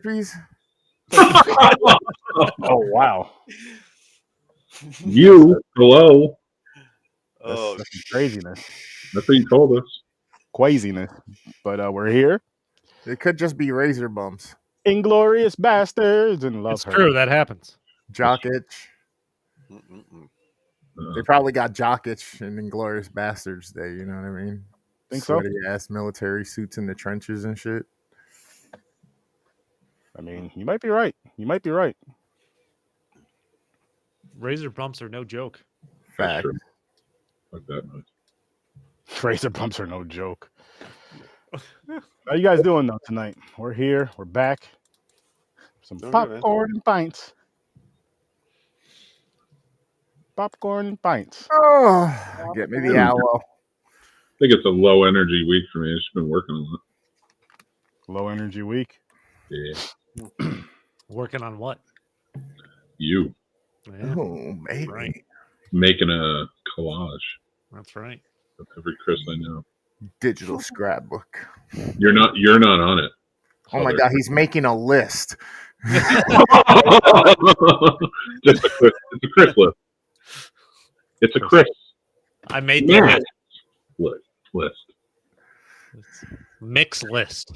Please. Oh wow, You hello. that's some craziness, That's what you told us. craziness. But we're here, It could just be razor bumps. inglorious bastards, and love It's her. true. That happens. Jock itch. They probably got jock itch in Inglorious Bastards Day. You know what I mean? Think so? Sweaty ass military suits in the trenches and shit. I mean, you might be right. You might be right. Razor bumps are no joke. That's Fact. true. Like that noise. Razor bumps are no joke. How you guys doing though tonight? We're here. We're back. Some Doing good, man. popcorn and pints. Popcorn and pints. Oh, get me the aloe. I think it's a low energy week for me. I've just been working a lot. Low energy week. Yeah. Working on what? You Yeah, Oh, maybe. Right. making a collage that's right. of every Chris I know. Digital scrapbook. You're not on it. Oh my god, he's making a list. Just a Chris. It's a Chris list. It's a Chris I made the Yeah. list. mix list.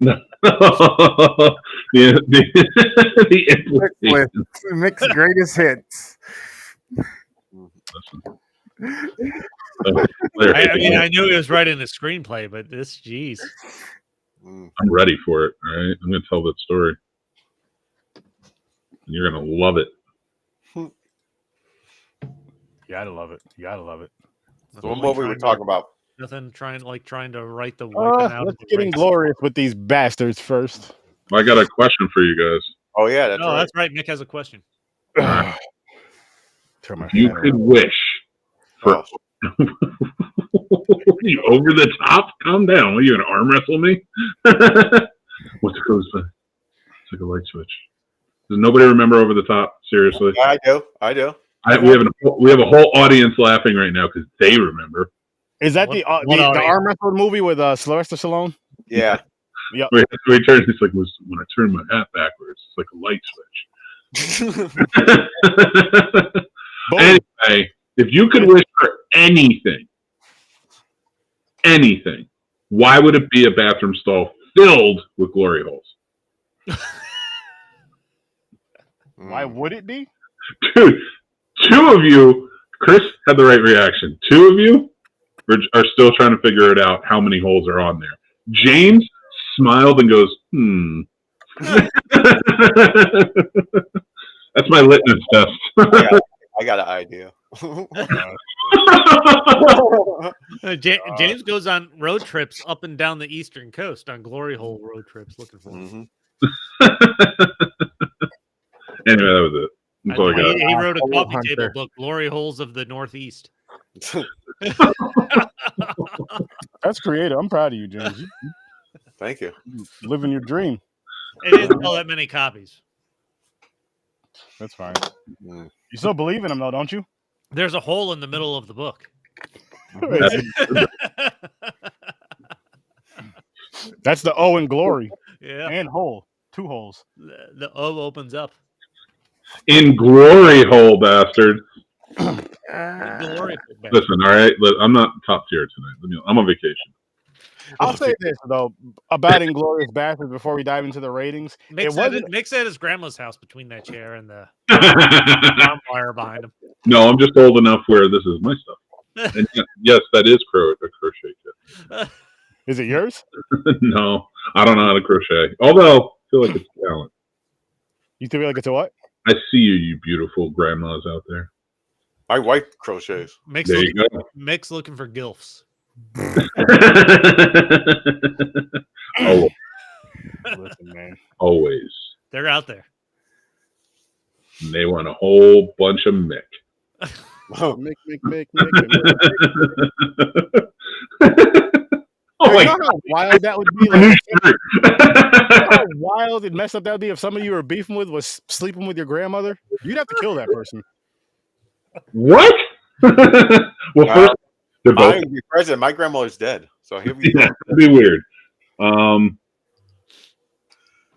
No. The implication. Mix greatest hits. I mean, I knew he was writing the screenplay, but this, geez. I'm ready for it. All right, I'm going to tell that story. You're going to love it. You gotta love it. You gotta love it. So what movie we talking about? Nothing trying to write the wiping out. Let's of the get race. inglorious with these bastards first. I got a question for you guys. Oh yeah, that's No, right. that's right. Mick has a question. Turn my If you fan could around. wish for Oh, you over the top, calm down. What, are you going to arm wrestle me? What's the close button? It's like a light switch. Does nobody remember over the top? Seriously, I do. we have a whole audience laughing right now because they remember. Is that What- the what the audience? arm wrestle movie with Sylvester Stallone? Yeah. Yep. We turn. It's like when I turn my hat backwards. It's like a light switch. Boom. Anyway, if you could wish for anything, why would it be a bathroom stall filled with glory holes? Why would it be? Dude, two of you, Chris had the right reaction. Two of you are still trying to figure it out how many holes are on there. James smiled and goes, That's my litmus test. I got an idea. James goes on road trips up and down the eastern coast on glory hole road trips looking for them. Anyway, that was it. That's all I got. He wrote a Hole coffee hunter. table book, Glory Holes of the Northeast. That's creative. I'm proud of you, James. You Thank you. living your dream. It didn't sell that many copies. That's fine. You still believe in him, though, don't you? There's a hole in the middle of the book. That's the O in glory Yeah. and hole. 2 holes. The O opens up. In glory hole, bastard. Glory. Listen, all right. I'm not top tier tonight. I'm on vacation. I'll say this, though, about Inglorious Bastards before we dive into the ratings. Mick's at his grandma's house between that chair and the arm wire behind him. No, I'm just old enough where this is my stuff. And yes, that is a crochet kit. Is it yours? No, I don't know how to crochet. Although, I feel like it's talent. You feel like it's a what? I see you, you beautiful grandmas out there. My wife crochets. Mick's There you looking, go. Mick's looking for gilfs. Oh, Listen, man. always. They're out there. And they want a whole bunch of Mick. Mick. Oh my You know how wild that would be? A new Like, shirt. how wild and messed up that would be if somebody you were beefing with was sleeping with your grandmother? You'd have to kill that person. What? Well, They're both. I would be president. My grandmother's dead, so here we go. Yeah, that'd be weird.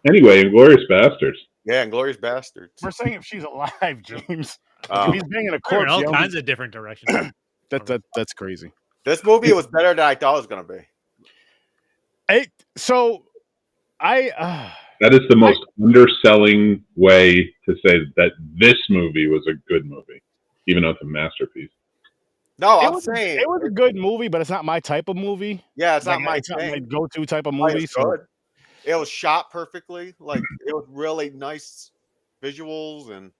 Anyway, Inglourious Bastards. Yeah, Inglorious Bastards. We're saying if she's alive, James. Oh. If he's banging a We're in corpse, all you know, kinds of different directions. that's crazy. This movie was better than I thought it was going to be. That is the most underselling way to say that this movie was a good movie, even though it's a masterpiece. No, it I'm was saying a good movie, but it's not my type of movie. yeah, it's Like, not my it's not my thing. go-to type of It movie. was So good. It was shot perfectly. Like it was really nice visuals, and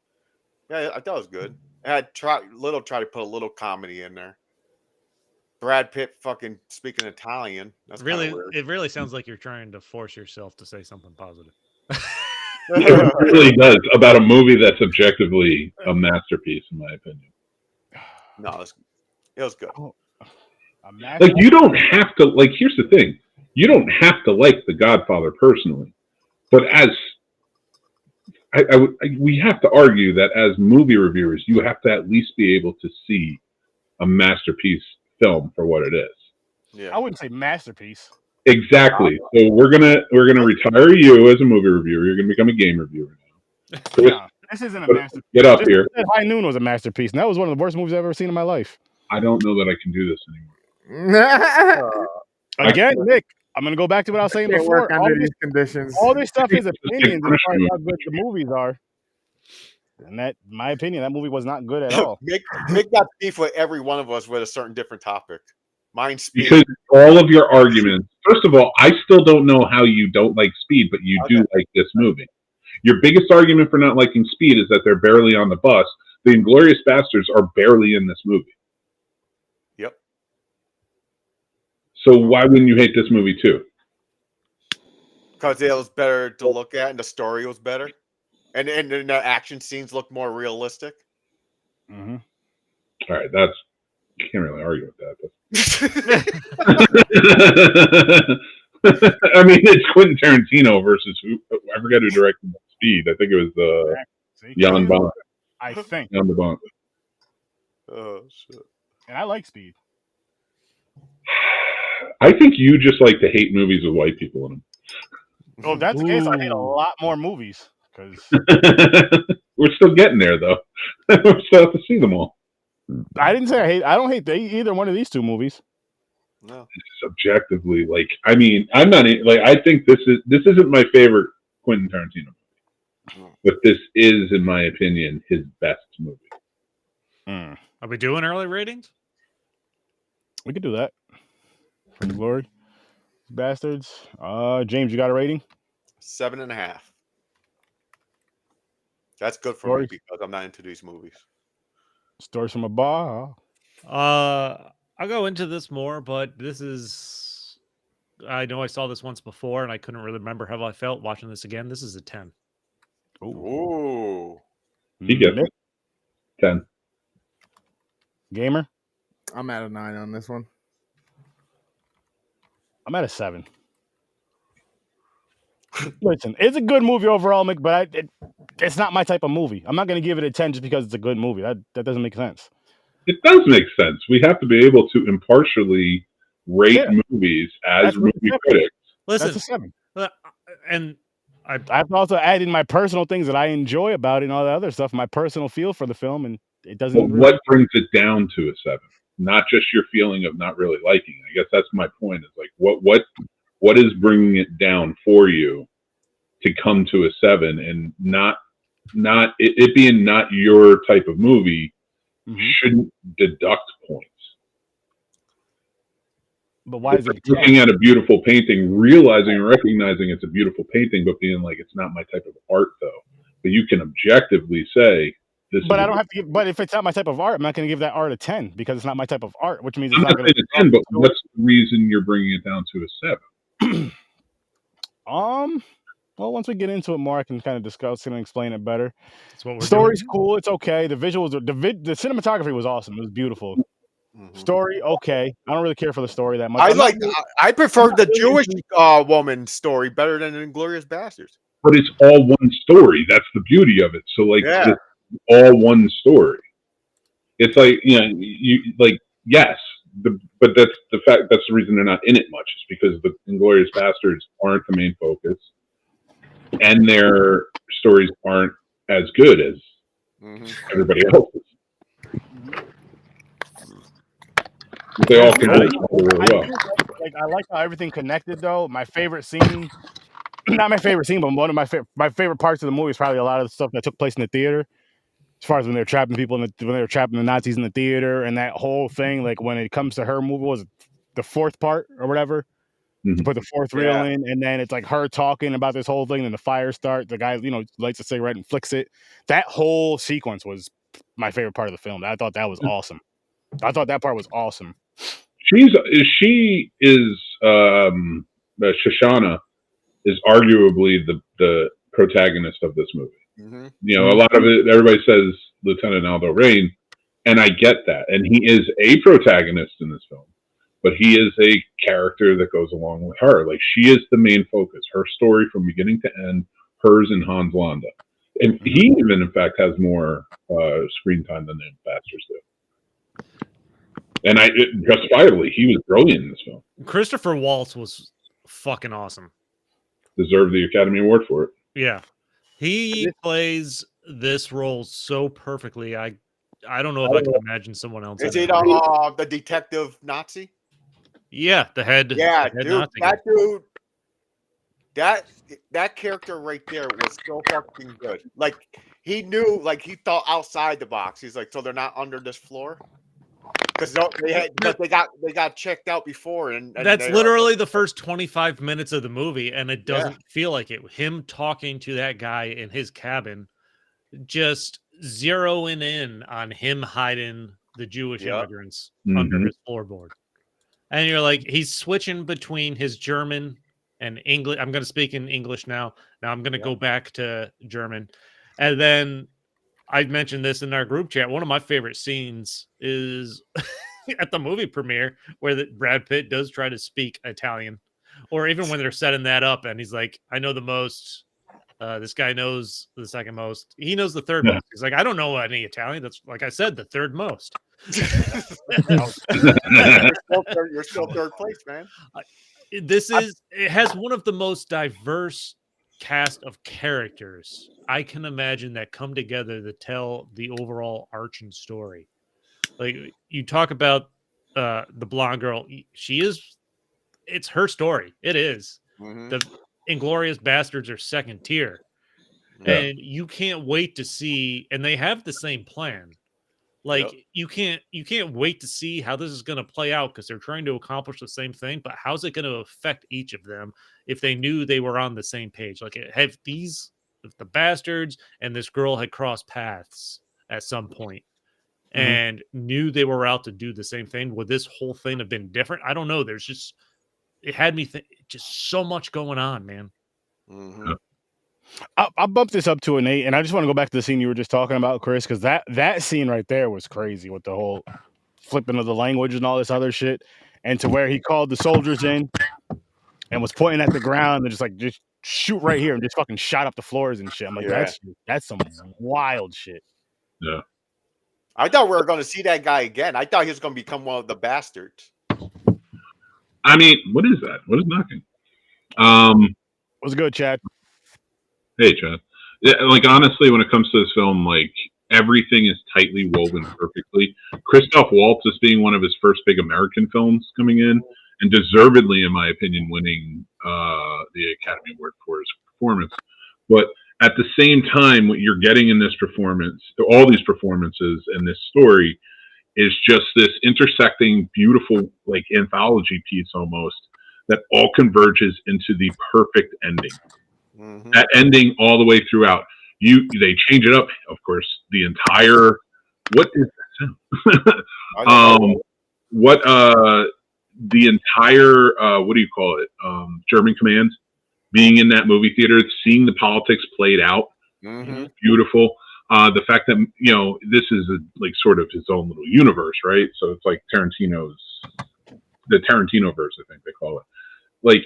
yeah, I thought it was good. I had try to put a little comedy in there. Brad Pitt fucking speaking Italian. That's Really, weird. it really sounds like you're trying to force yourself to say something positive. It really does about a movie that's objectively a masterpiece, in my opinion. No, it was good. Like you don't have to like. Here's the thing: you don't have to like The Godfather personally, but as we have to argue that as movie reviewers, you have to at least be able to see a masterpiece film for what it is. Yeah, I wouldn't say masterpiece. Exactly. So we're gonna retire you as a movie reviewer. You're gonna become a game reviewer now. Chris, No, this isn't a masterpiece. get up Just here. said High Noon was a masterpiece, and that was one of the worst movies I've ever seen in my life. I don't know that I can do this anymore. Again, Nick, I'm gonna go back to what I was saying Can't before. work under these conditions. All this stuff is opinions as far as punishment. how good the movies are. And that, in my opinion, that movie was not good at all. Mick got beef with every one of us with a certain different topic. Mine's speed. Because all of your arguments, first of all, I still don't know how you don't like Speed, but you do like this movie. Your biggest argument for not liking Speed is that they're barely on the bus. The Inglourious Bastards are barely in this movie. Yep. So why wouldn't you hate this movie too? Because it was better to look at, and the story was better, and the action scenes looked more realistic. Mm-hmm. All right, can't really argue with that. I mean, it's Quentin Tarantino versus I forget who directed Speed. I think it was Jan Bont. I think. Jan Bont. Oh shit! And I like Speed. I think you just like to hate movies with white people in them. Oh, if that's the case, I hate a lot more movies. Because we're still getting there, though. We still have to see them all. I didn't say I hate. I don't hate either one of these two movies. No, Subjectively, like I mean, I'm not like I think this isn't my favorite Quentin Tarantino movie, but this is, in my opinion, his best movie. Are we doing early ratings? We could do that. For the glory, Bastards. James, you got a rating? 7.5. That's good for Glory. me because I'm not into these movies. Stories from a bar. I'll go into this more, but this is. I know I saw this once before, and I couldn't really remember how I felt watching this again. This is a 10. Ooh. He gets Nick, 10. Gamer. I'm at a 9 on this one. I'm at a 7. Listen, it's a good movie overall, Mick, but it's not my type of movie. I'm not going to give it a 10 just because it's a good movie. That doesn't make sense. It does make sense. We have to be able to impartially rate movies as movie critics. That's Listen, a 7. and I have to also add in my personal things that I enjoy about it and all that other stuff, my personal feel for the film, and it doesn't. But what brings it down to a 7? Not just your feeling of not really liking it. I guess that's my point. Is like what is bringing it down for you to come to a 7, and not it being not your type of movie shouldn't deduct points. But why is it looking at a beautiful painting, realizing and recognizing it's a beautiful painting, but being like it's not my type of art though? But you can objectively say this. But I don't have to give. But if it's not my type of art, I'm not going to give that art a 10 because it's not my type of art, which means it's I'm not going to be a 10. But what's the reason you're bringing it down to a 7? Well, once we get into it more, I can kind of discuss it and explain it better. That's what we're Story's doing. cool. It's okay. The visuals, the cinematography was awesome. It was beautiful. Story, okay. I don't really care for the story that much. I prefer the Jewish woman story better than Inglourious Bastards. But it's all one story. That's the beauty of it. So like, Yeah. it's all one story. It's like, you know, you like, yes, but that's the fact. That's the reason they're not in it much, is because the Inglourious Bastards aren't the main focus, and their stories aren't as good as everybody else's. But they all converge really well. I like how everything connected though. My favorite scene, not my favorite scene, but one of my favorite parts of the movie is probably a lot of the stuff that took place in the theater. As far as when they're trapping people when they were trapping the Nazis in the theater and that whole thing, like when it comes to her movie, was it the fourth part or whatever? To put the fourth reel in, and then it's like her talking about this whole thing, and the fire starts. The guy, lights a cigarette and flicks it. That whole sequence was my favorite part of the film. I thought that was awesome. I thought that part was awesome. Shoshana is arguably the protagonist of this movie. A lot of it, everybody says Lieutenant Aldo Rain, and I get that, and he is a protagonist in this film, but he is a character that goes along with her. Like, she is the main focus. Her story from beginning to end, hers and Hans Landa, and he even, in fact, has more screen time than the Bastards do. And justifiably, he was brilliant in this film. Christopher Waltz was fucking awesome. Deserved the Academy Award for it. Yeah. He plays this role so perfectly. I don't know if I can imagine someone else. Is it the detective Nazi? Yeah, the head. Yeah, the head dude, Nazi that dude. That character right there was so fucking good. Like, he knew, like, he thought outside the box. He's like, so they're not under this floor? Because they got checked out before, and that's literally the first 25 minutes of the movie, and it doesn't feel like it. Him talking to that guy in his cabin, just zeroing in on him hiding the Jewish immigrants under his floorboard, and you're like, he's switching between his German and English. I'm going to speak in English now. Now I'm going to go back to German, and then. I mentioned this in our group chat. One of my favorite scenes is at the movie premiere where Brad Pitt does try to speak Italian, or even when they're setting that up and he's like, I know the most. This guy knows the second most. He knows the third most. He's like, I don't know any Italian. That's, like I said, the third most. You're still third place, man. It has one of the most diverse cast of characters I can imagine that come together to tell the overall arching story. Like, you talk about the blonde girl, it's her story. It is. The Inglourious Bastards are second tier, and you can't wait to see. And they have the same plan. Like, you can't wait to see how this is going to play out, because they're trying to accomplish the same thing. But how's it going to affect each of them if they knew they were on the same page? Like, if the Bastards and this girl had crossed paths at some point and knew they were out to do the same thing, would this whole thing have been different? I don't know. It had me think, just so much going on, man. I'll bump this up to an 8, and I just want to go back to the scene you were just talking about, Chris, because that scene right there was crazy with the whole flipping of the language and all this other shit, and to where he called the soldiers in and was pointing at the ground and just shoot right here, and just fucking shot up the floors and shit. I'm like, that's some wild shit. Yeah. I thought we were going to see that guy again. I thought he was going to become one of the Bastards. I mean, what is that? What is knocking? What's good, Chad? Hey, Chad. Yeah, like, honestly, when it comes to this film, like, everything is tightly woven perfectly. Christoph Waltz is being one of his first big American films coming in, and deservedly, in my opinion, winning the Academy Award for his performance. But at the same time, what you're getting in this performance, all these performances and this story, is just this intersecting, beautiful, like, anthology piece almost, that all converges into the perfect ending. That ending all the way throughout. They change it up, of course. The entire what is that sound? The entire what do you call it? German command being in that movie theater, seeing the politics played out, beautiful. The fact that this is like sort of his own little universe, right? So it's like the Tarantino verse, I think they call it. Like,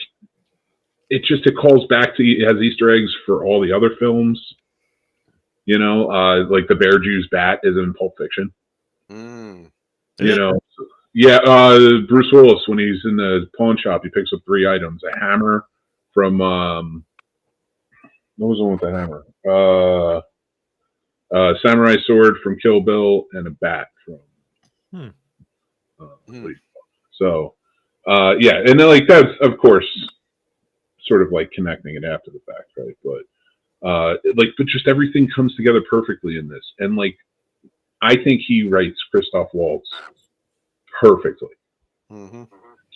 it calls back to, it has Easter eggs for all the other films, like the Bear Jew's bat is in Pulp Fiction, Yeah, Bruce Willis, when he's in the pawn shop, he picks up 3 items: a hammer from what was the one with the hammer? Samurai sword from Kill Bill, and a bat from. So, yeah, and then, like, that's of course sort of like connecting it after the fact, right? But just everything comes together perfectly in this, and like I think he writes Christoph Waltz perfectly. Mm-hmm.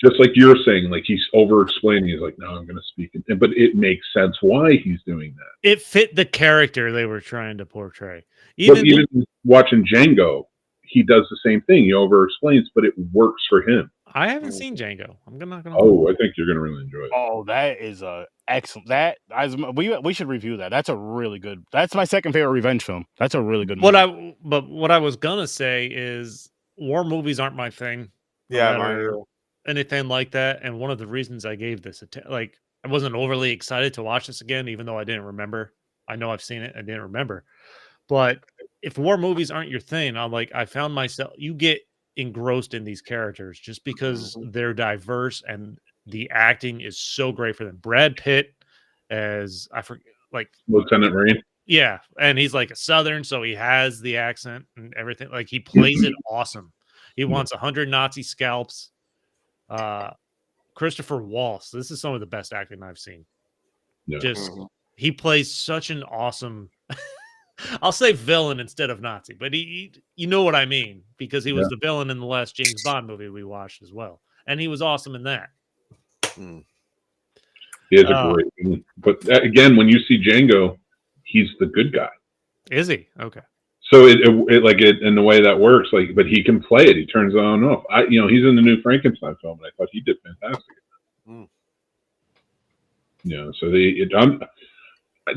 Just like you're saying, like he's over-explaining. He's like, "No, I'm going to speak," but it makes sense why he's doing that. It fit the character they were trying to portray. Even watching Django, he does the same thing. He over-explains, but it works for him. I haven't seen Django. I'm not gonna. Oh, I think you're going to really enjoy it. Oh, that is excellent. We should review that. That's a really good. That's my second favorite revenge film. That's a really good movie. What I was gonna say is war movies aren't my thing. Yeah, anything like that. And one of the reasons I gave this like I wasn't overly excited to watch this again, even though I didn't remember. I know I've seen it. I didn't remember. But if war movies aren't your thing, I found myself. You get engrossed in these characters just because they're diverse and the acting is so great for them. Brad Pitt as I forget, like Lieutenant Marine. Yeah, and he's like a Southern, so he has the accent and everything. Like he plays it awesome. He wants 100 Nazi scalps. Christopher Waltz. This is some of the best acting I've seen. Yeah. Just he plays such an awesome. I'll say villain instead of Nazi, but he you know what I mean, because he was the villain in the last James Bond movie we watched as well, and he was awesome in that. He is a great, but again, when you see Django, he's the good guy. Is he? Okay. So it in the way that works, like, but he can play it. He turns it on and off. He's in the new Frankenstein film, and I thought he did fantastic. So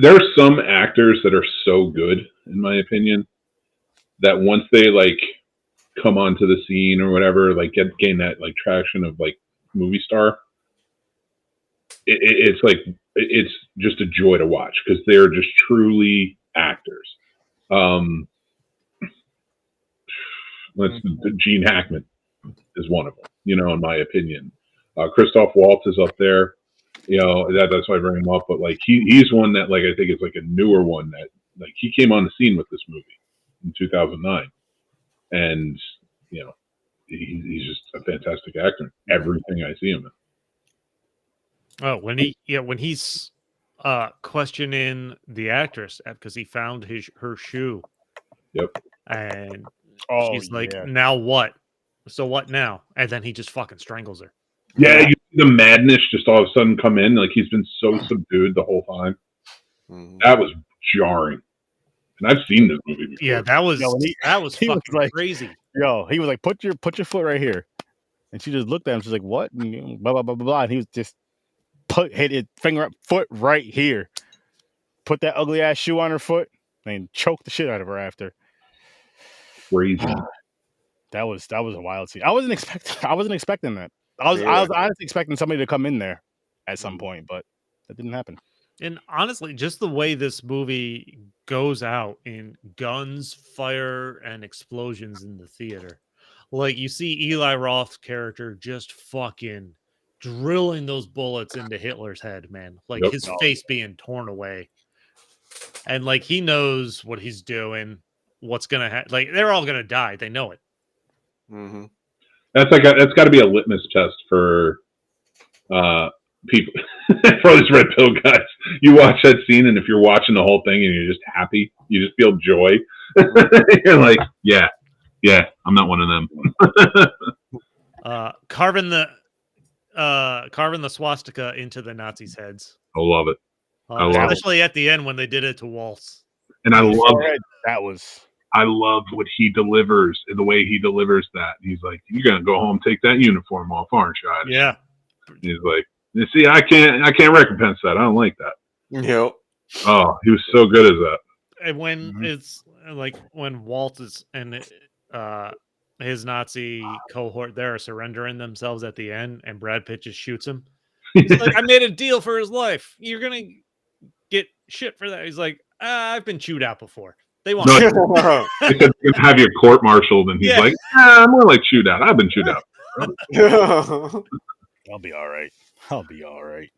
there are some actors that are so good, in my opinion, that once they like come onto the scene or whatever, like gain that like traction of like movie star, it's like it's just a joy to watch because they're just truly actors. Gene Hackman is one of them, in my opinion. Christoph Waltz is up there. That's why I bring him up. But like he's one that like I think is like a newer one that like he came on the scene with this movie in 2009, and he's just a fantastic actor. Everything I see him in. Oh, when he's questioning the actress because he found her shoe. Yep. And she's like, now what? So what now? And then he just fucking strangles her. Yeah, you see the madness just all of a sudden come in. Like he's been so subdued the whole time. That was jarring. And I've seen this movie before. Yeah, that was fucking like, crazy. He was like, put your foot right here. And she just looked at him. She's like, what? And blah, blah, blah, blah, blah. And he was just hit his finger up, foot right here. Put that ugly ass shoe on her foot and choke the shit out of her after. Crazy. That was a wild scene. I wasn't expecting that. I was honestly expecting somebody to come in there at some point, but that didn't happen. And honestly, just the way this movie goes out in guns, fire, and explosions in the theater. Like you see Eli Roth's character just fucking drilling those bullets into Hitler's head, man. Like his face being torn away. And like he knows what he's doing, what's gonna happen. Like they're all gonna die. They know it. That's got to be a litmus test for people for these red pill guys. You watch that scene, and if you're watching the whole thing and you're just happy, you just feel joy. You're like, yeah, I'm not one of them. Carving the swastika into the Nazis' heads. I love it. Especially at the end when they did it to Waltz. And I love it. I love what he delivers, the way he delivers that. He's like, "You're gonna go home, take that uniform off, aren't you?" Yeah. He's like, "You see, I can't recompense that. I don't like that." Yep. Oh, he was so good as that. And when it's like when Waltz and his Nazi cohort there are surrendering themselves at the end, and Brad Pitt just shoots him. He's like, "I made a deal for his life. You're gonna get shit for that." He's like, "I've been chewed out before." They want have your court-martialed, and he's like, "I'm more like chewed out. I've been chewed out." I'll be all right. I'll be all right.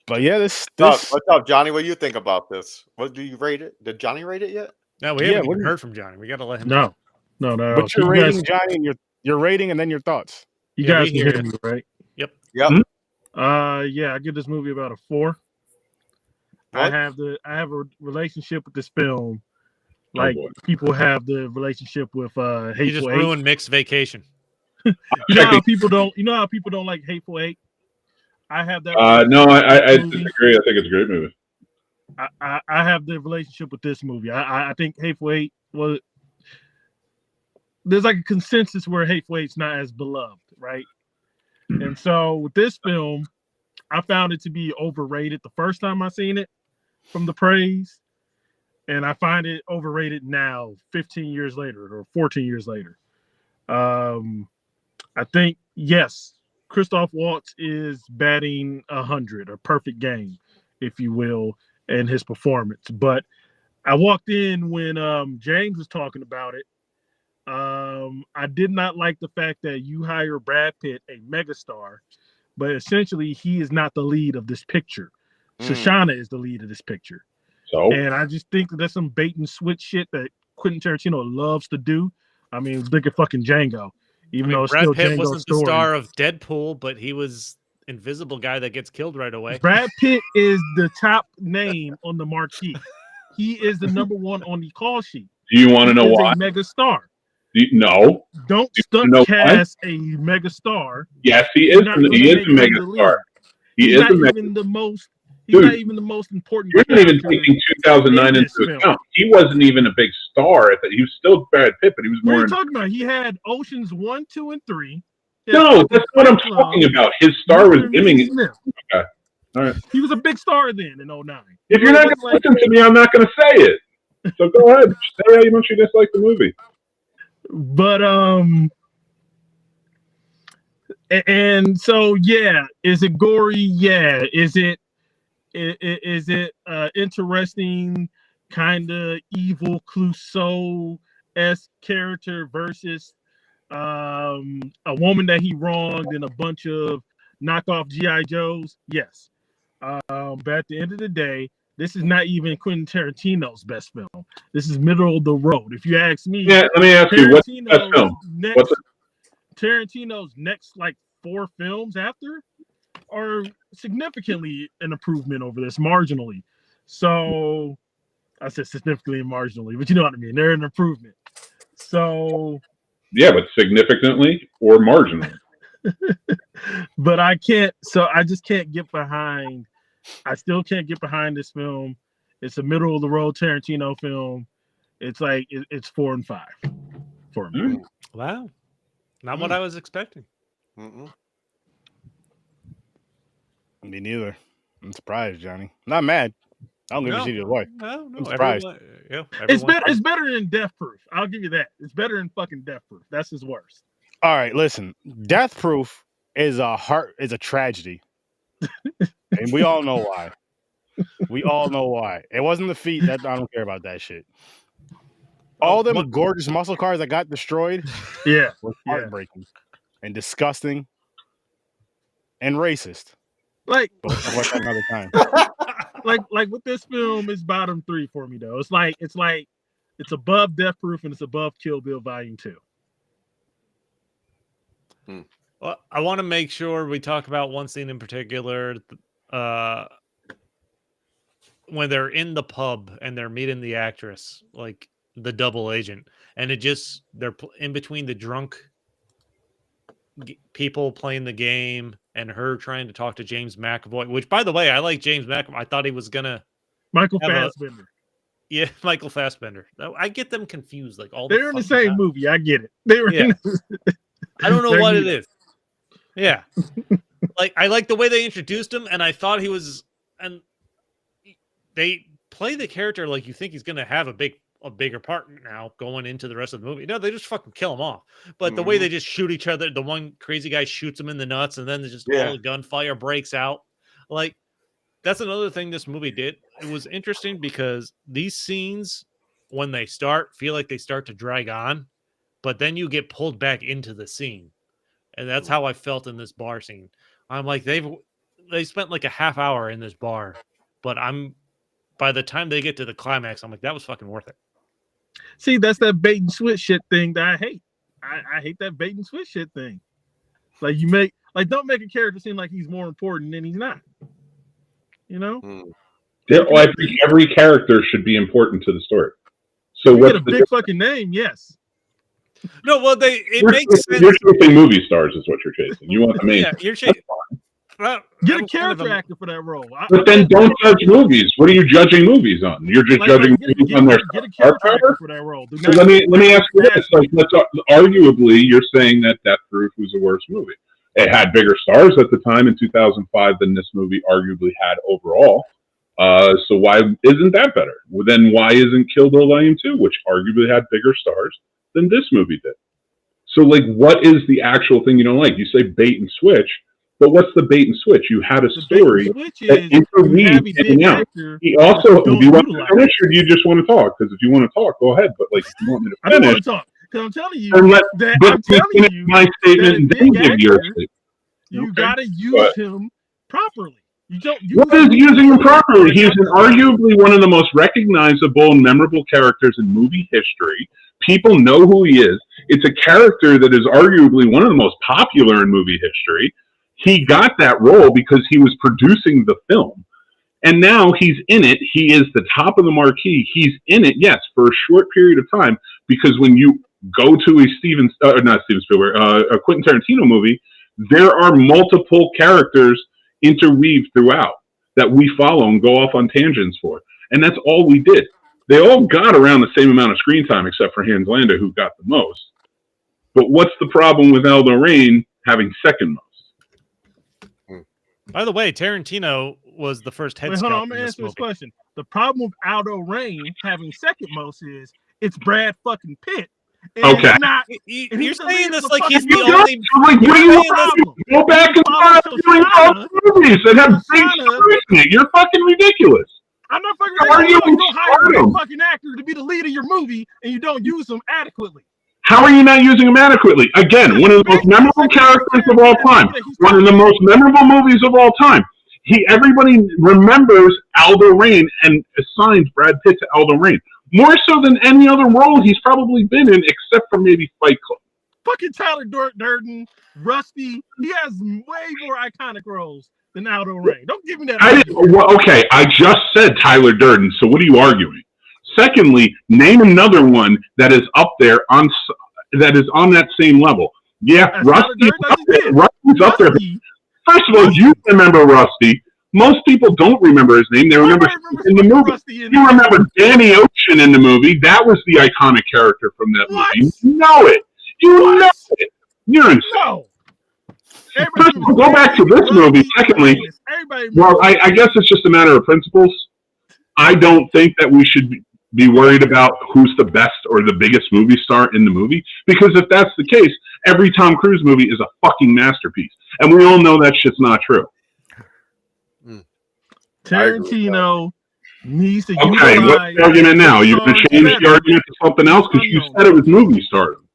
But yeah, this What's up, Johnny? What do you think about this? What do you rate it? Did Johnny rate it yet? No, we Yeah, haven't what even do you- heard from Johnny. We got to let him. No, no. what's So your you rating, guys, Johnny? And your rating, and then your thoughts. you Yeah, guys we can hear hear me, right? Yep. Yep. Yeah, I give this movie about a 4. What? I have a relationship with this film, Oh, like boy. people have the relationship with You just Hateful Eight. ruined Mick's vacation. You know how people don't like Hateful Eight. I have that. No, I movie. disagree. I think it's a great movie. I have the relationship with this movie. I think Hateful Eight was. There's like a consensus where Hateful Eight's not as beloved, right? And so with this film, I found it to be overrated the first time I seen it from the praise, and I find it overrated now, 15 years later or 14 years later. I think yes, Christoph Waltz is batting 100, a perfect game, if you will, in his performance. But I walked in when James was talking about it. I did not like the fact that you hire Brad Pitt, a megastar, but essentially he is not the lead of this picture. Shoshana is the lead of this picture. So And I just think that that's some bait and switch shit that Quentin Tarantino loves to do. I mean, look at fucking Django. Even though it's Brad still Pitt Django's wasn't the story. star of Deadpool, but he was invisible guy that gets killed right away. Brad Pitt is the top name on the marquee. He is the number one on the call sheet. do you want to know He is why? a mega star. No. Don't You stunt know why? cast a mega star. Yes, he You're is. not gonna He is make a him mega the lead. star. He He's is not a mega. even the most. He's Dude, not even the most important. You're not even character. taking 2009 in into this film. account. He wasn't even a big star at that. He was still Brad Pitt, but he was What are more. you talking about? He had Oceans 1, 2, and 3. No, that's what I'm talking about. His star was Mr. and giving Mrs. it. Smith. Okay. All right. He was a big star then in 09. If you're not going to listen to me, I'm not going to say it. So go ahead. Say how much you dislike the movie. But and so yeah, is it gory? Yeah. Is it interesting, kind of evil Clouseau-esque character versus a woman that he wronged and a bunch of knockoff GI Joes? Yes. But at the end of the day, this is not even Quentin Tarantino's best film. This is middle of the road. If you ask me, Yeah, let me ask you, what's the best film? Tarantino's next like 4 films after are significantly an improvement over this, marginally. So I said significantly and marginally, but you know what I mean. They're an improvement. So yeah, but significantly or marginally. But I can't. So I just can't get behind. I still can't get behind this film. It's a middle of the road Tarantino film. It's like it's 4 and 5 for me. Wow, not what I was expecting. Me neither. I'm surprised, Johnny. Not mad. I don't give a shit either way. No, I'm surprised. It's better than Death Proof. I'll give you that. It's better than fucking Death Proof. That's his worst. All right, listen. Death Proof is a tragedy. And we all know why. We all know why. It wasn't the feet. That I don't care about that shit. All them gorgeous muscle cars that got destroyed, yeah, was heartbreaking and disgusting and racist. Like, but we'll talk about that another time. like with this film, it's bottom 3 for me though. It's above Death Proof and it's above Kill Bill Volume 2. Well, I want to make sure we talk about one scene in particular. When they're in the pub and they're meeting the actress, like the double agent, and they're in between the drunk people playing the game and her trying to talk to James McAvoy, which, by the way, I like James McAvoy. I thought he was gonna Michael Fassbender. Yeah, Michael Fassbender. I get them confused. Like they're in the same movie. I get it. They were. Yeah. I don't know what it is. Yeah, like I like the way they introduced him, and I thought he was, and they play the character like you think he's gonna have a bigger part now going into the rest of the movie. No, they just fucking kill him off. But the way they just shoot each other, the one crazy guy shoots him in the nuts, and then all the gunfire breaks out. Like, that's another thing this movie did. It was interesting because these scenes, when they start, feel like they start to drag on, but then you get pulled back into the scene. And that's how I felt in this bar scene. I'm like, they spent like a half hour in this bar, but by the time they get to the climax, I'm like, that was fucking worth it. See, that's that bait and switch shit thing that I hate. I hate that bait and switch shit thing. Like don't make a character seem like he's more important than he's not. You know? I think every character should be important to the story. So you what's get a big fucking name, yes. No, well, it makes sense. You're chasing movie stars, is what you're chasing. You want the main. Yeah, you're chasing. Get a character actor for that role. But then don't judge movies. What are you judging movies on? You're just judging movies on their get a character actor for that role. So let me ask you this: arguably, you're saying that Death Proof was a worse movie. It had bigger stars at the time in 2005 than this movie arguably had overall. So why isn't that better? Well, then why isn't Kill Bill Volume 2, which arguably had bigger stars than this movie did? So like, what is the actual thing you don't like? You say bait and switch, but what's the bait and switch? You had a story that interweaved in and out. He also, do you want to finish or do you just want to talk? Because if you want to talk, go ahead. But like, if you want me to finish, I don't want to talk. Because I'm telling you my statement and then give your statement. You gotta use him properly. You don't. What is using him properly? He's arguably one of the most recognizable and memorable characters in movie history. People know who he is. It's a character that is arguably one of the most popular in movie history. He got that role because he was producing the film. And now he's in it. He is the top of the marquee. He's in it, yes, for a short period of time. Because when you go to a Quentin Tarantino movie, there are multiple characters interweaved throughout that we follow and go off on tangents for. And that's all we did. They all got around the same amount of screen time, except for Hans Landa, who got the most. But what's the problem with Aldo Rain having second most? By the way, Tarantino was the first head. Hold on, I'm gonna answer this question. The problem with Aldo Rain having second most is it's Brad fucking Pitt. Okay. You're saying this like he's the only. Like, what do you want? Go back and start doing all movies that have big stars in it. You're fucking ridiculous. I'm not fucking ridiculous. You don't hire a fucking actor to be the lead of your movie and you don't use them adequately. How are you not using him adequately? Again, one of the most memorable characters of all time. One of the most memorable movies of all time. Everybody remembers Aldo Rain and assigns Brad Pitt to Aldo Rain. More so than any other role he's probably been in, except for maybe Fight Club. Fucking Tyler Durden, Rusty. He has way more iconic roles than Aldo Rain. Don't give me that. Okay, I just said Tyler Durden, so what are you arguing? Secondly, name another one that is up there that is on that same level. Yeah, Rusty's up there. First of all, you remember Rusty. Most people don't remember his name. They remember in the movie. You remember Danny Ocean in the movie. That was the iconic character from that movie. You know it. You know it. You're insane. No. First of all, go back to this movie. Secondly, well, I guess it's just a matter of principles. I don't think that we should be worried about who's the best or the biggest movie star in the movie. Because if that's the case, every Tom Cruise movie is a fucking masterpiece. And we all know that shit's not true. Tarantino needs to utilize... what's the argument now? You're going to change the argument to something else because you said it was movie stardom.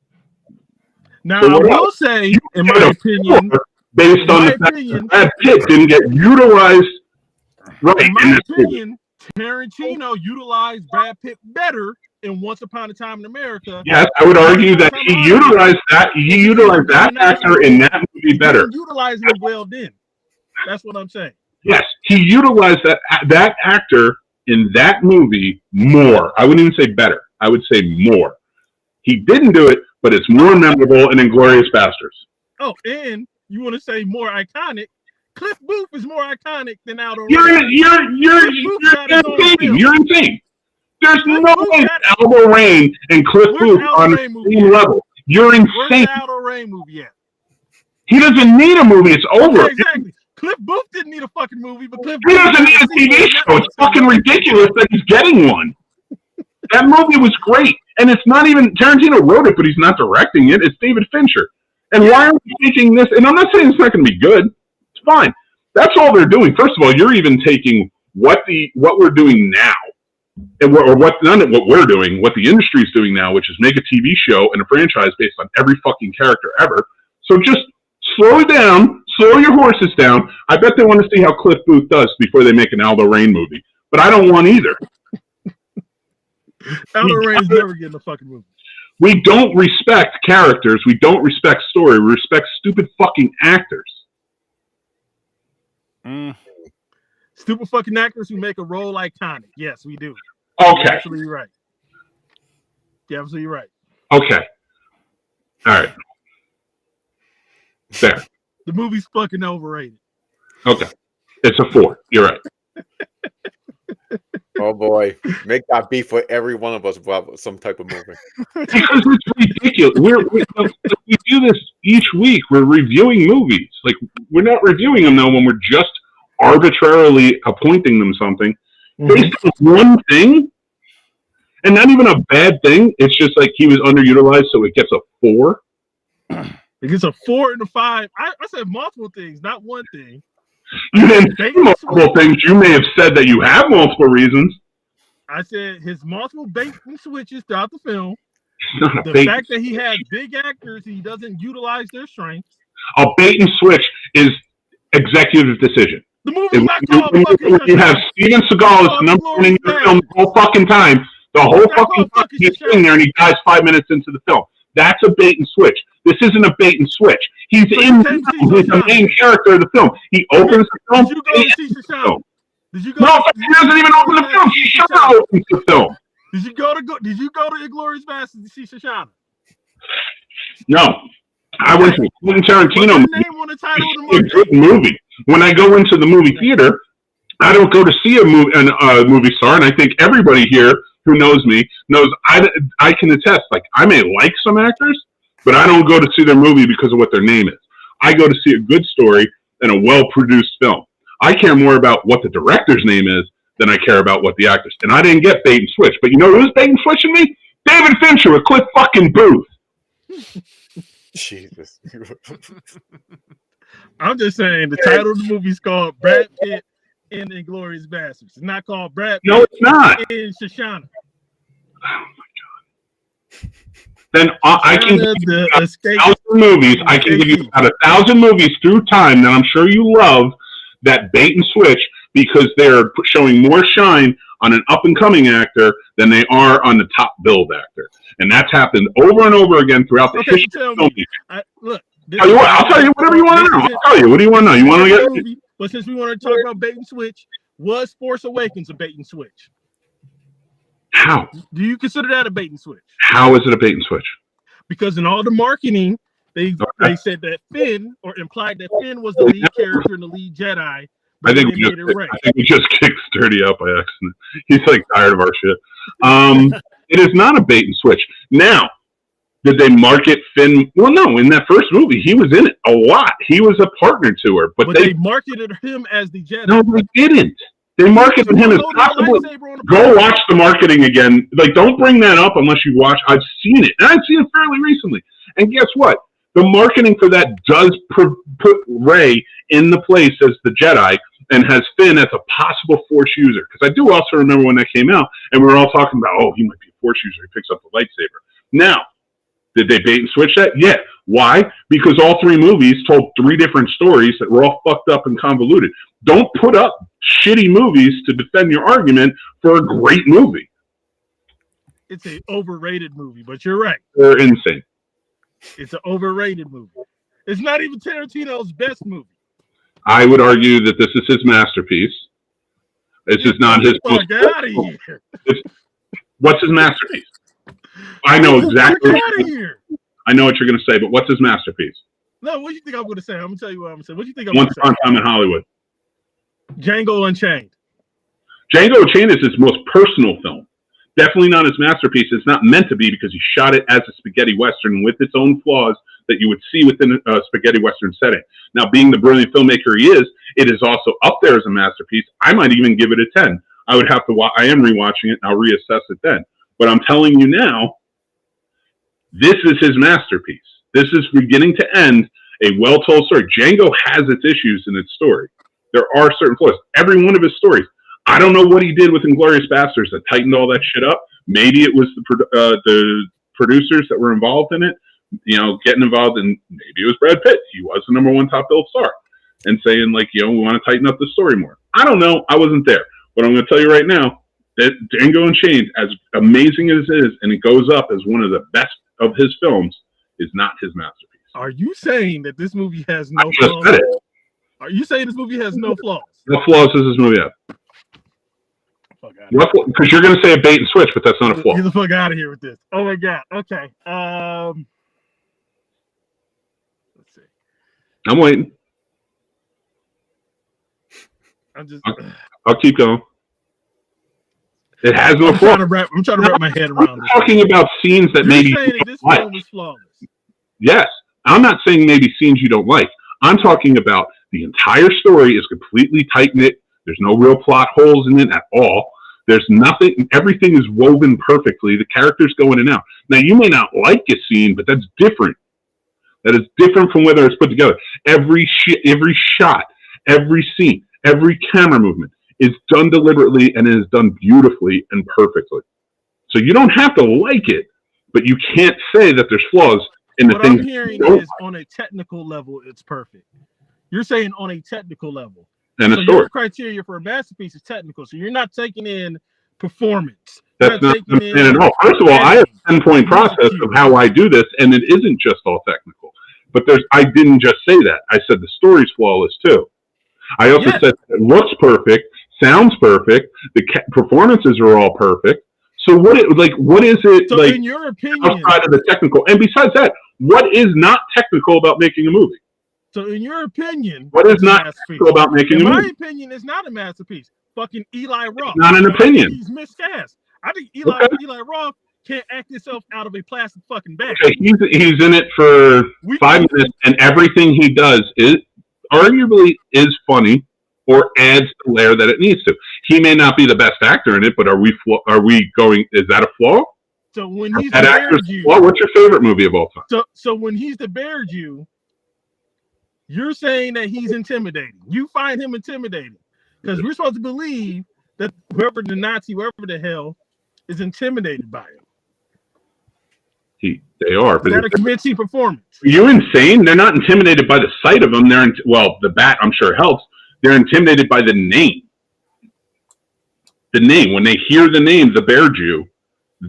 Now, so I will say, in my opinion... Based on the fact that Brad Pitt didn't get utilized right. In my opinion, Tarantino utilized Brad Pitt better in Once Upon a Time in America. Yes, I would argue that he utilized that actor in that movie better. Utilizing him well then. That's what I'm saying. Yes, he utilized that actor in that movie more. I wouldn't even say better. I would say more. He didn't do it, but it's more memorable in Inglourious Basterds. Oh, and you want to say more iconic? Cliff Booth is more iconic than Aldo Rain. You're insane. You're insane. There's no way Aldo Rain and Cliff Booth on the same level. You're insane. Where's the Aldo Rain movie yet? He doesn't need a movie. It's over. Okay, exactly. Cliff Booth didn't need a fucking movie, but Cliff He doesn't need a TV show. It's fucking ridiculous that he's getting one. That movie was great. And it's not even Tarantino wrote it, but he's not directing it. It's David Fincher. And why are we taking this? And I'm not saying it's not going to be good. It's fine. That's all they're doing. First of all, you're even taking what we're doing now or what we're doing, what the industry's doing now, which is make a TV show and a franchise based on every fucking character ever. So just slow it down, slow your horses down. I bet they want to see how Cliff Booth does before they make an Aldo Rain movie. But I don't want either. Aldo Rain's never getting a fucking movie. We don't respect characters. We don't respect story. We respect stupid fucking actors. Stupid fucking actors who make a role iconic. Yes, we do. Okay. You're absolutely right. You're absolutely right. Okay. All right. There. The movie's fucking overrated. Okay. It's a 4. You're right. Oh boy, make that beef with every one of us about some type of movie. Because it's ridiculous. We do this each week. We're reviewing movies. Like, we're not reviewing them, though, when we're just arbitrarily appointing them something based on one thing. And not even a bad thing. It's just like he was underutilized, so it gets a 4. It gets a 4 and a 5. I said multiple things, not one thing. You didn't say multiple things. You may have said that you have multiple reasons. I said his multiple bait and switches throughout the film. Not The fact that he has big actors, he doesn't utilize their strengths. A bait and switch is executive decision. The movie's not called When you have Steven Seagal as the number one in your film the whole fucking time, the whole fucking time he's sitting there and he dies 5 minutes into the film. That's a bait and switch. This isn't a bait and switch. He's in the film. He's the main character of the film. He opens the film. Did you go to see Shoshana? Did you go? No, he doesn't even open the film. Shoshana opens the film. Did you go to Inglourious Basterds to see Shoshana? No. I went to Quentin Tarantino movie. When I go into the movie theater, I don't go to see a movie star, and I think everybody here who knows me knows I can attest. Like, I may like some actors, but I don't go to see their movie because of what their name is. I go to see a good story and a well-produced film. I care more about what the director's name is than I care about what the actors. And I didn't get bait and switch, but you know who's bait and switching me? David Fincher with Cliff fucking Booth. Jesus. I'm just saying the title of the movie is called Brad Pitt in Inglourious Basterds. It's not called Brad Pitt. No, it's not. In Shoshana. Oh my god. Then I can give you about 1,000 movies. I can give you about 1,000 movies through time that I'm sure you love that bait and switch because they're showing more shine on an up and coming actor than they are on the top billed actor, and that's happened over and over again throughout the history of filmmaking. Look, I'll tell you whatever you want to know. I'll tell you. What do you want to know? You want to get? But since we want to talk about bait and switch, was Force Awakens a bait and switch? How? Do you consider that a bait and switch? How is it a bait and switch? Because in all the marketing, they said that Finn, or implied that Finn was the lead character and the lead Jedi. I think we just kicked Sturdy out by accident. He's like tired of our shit. It is not a bait and switch. Now, did they market Finn? Well, no. In that first movie, he was in it a lot. He was a partner to her, but they marketed him as the Jedi. No, they didn't. They marketed him as possible. Go watch the marketing again. Like, don't bring that up unless you watch. I've seen it, and I've seen it fairly recently. And guess what? The marketing for that does put Rey in the place as the Jedi and has Finn as a possible Force user. Because I do also remember when that came out, and we were all talking about, oh, he might be a Force user. He picks up the lightsaber. Now, did they bait and switch that? Yeah. Why? Because all 3 movies told 3 different stories that were all fucked up and convoluted. Don't put up shitty movies to defend your argument for a great movie. It's an overrated movie, but you're right. They're insane. It's an overrated movie. It's not even Tarantino's best movie. I would argue that this is his masterpiece. This is not his most. Get out of here. What's his masterpiece? I know exactly. Get out of here. I know what you're going to say, but what's his masterpiece? No, what do you think I'm going to say? I'm going to tell you what I'm going to say. What do you think I'm going to say? Once Upon a Time in Hollywood. Django Unchained. Django Unchained is his most personal film. Definitely not his masterpiece. It's not meant to be because he shot it as a spaghetti western with its own flaws that you would see within a spaghetti western setting. Now, being the brilliant filmmaker he is, it is also up there as a masterpiece. I might even give it a 10. I would have to I am rewatching it, and I'll reassess it then. But I'm telling you now, this is his masterpiece. This is beginning to end a well-told story. Django has its issues in its story. There are certain flaws. Every one of his stories. I don't know what he did with Inglourious Basterds that tightened all that shit up. Maybe it was the producers that were involved in it, getting involved, and maybe it was Brad Pitt. He was the #1 top billed star, and saying like, we want to tighten up the story more. I don't know. I wasn't there, but I'm going to tell you right now that Django Unchained, as amazing as it is, and it goes up as one of the best of his films, is not his masterpiece. Are you saying that this movie has no I just flaws? said it. Are you saying this movie has no flaws? What flaws does this movie have? Because you're going to say a bait and switch, but that's not a flaw. Get the fuck out of here with this. Oh my god. Okay. Let's see. I'm waiting. I'll keep going. It has no flaw. I'm trying to wrap my head around this. I'm talking about scenes that maybe saying that this film is flawless. Yes. I'm not saying maybe scenes you don't like. I'm talking about the entire story is completely tight-knit. There's no real plot holes in it at all. There's nothing. Everything is woven perfectly. The characters go in and out. Now, you may not like a scene, but that's different. That is different from whether it's put together. Every shot, every scene, every camera movement is done deliberately and is done beautifully and perfectly. So you don't have to like it, but you can't say that there's flaws in the things. What I'm hearing is on a technical level, it's perfect. You're saying on a technical level. And so your criteria for a masterpiece is technical. So you're not taking in performance. That's not at all. First of all, I have a 10-point process of how I do this, and it isn't just all technical. But I didn't just say that. I said the story's flawless too. I also said it looks perfect, sounds perfect, the performances are all perfect. So what is it so like in your opinion, outside of the technical? And besides that, what is not technical about making a movie? So in your opinion, what is not technical about making a movie? In my opinion, it's not a masterpiece. Fucking Eli Roth. Not an opinion. He's miscast. I think Eli Roth can't act himself out of a plastic fucking bag. Okay, he's in it for 5 minutes, and everything he does is arguably is funny or adds the layer that it needs to. He may not be the best actor in it, but are we going? Is that a flaw? So when he's the Bear Jew, what's your favorite movie of all time? So when he's the Bear Jew, you're saying that he's intimidating. You find him intimidating because we're supposed to believe that whoever the Nazi, whoever the hell, is intimidated by him. They are. But that's a convincing performance. Are you insane? They're not intimidated by the sight of him. The bat, I'm sure, helps. They're intimidated by the name. The name. When they hear the name, the Bear Jew,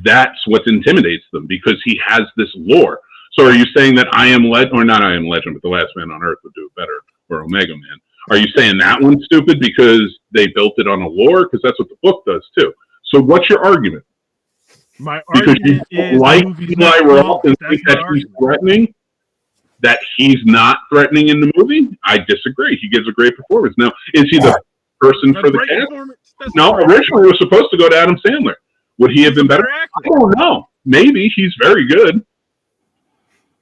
that's what intimidates them because he has this lore. So are you saying that I Am Legend, or not I Am Legend, but The Last Man on Earth would do it better, or Omega Man? Are you saying that one's stupid because they built it on a lore? Because that's what the book does too. So what's your argument? My argument is like Eli Roth and think that he's threatening, that he's not threatening in the movie? I disagree. He gives a great performance. Now, is he the person for the cast? No, originally it was supposed to go to Adam Sandler. Would he have been better? I don't know. Maybe he's very good,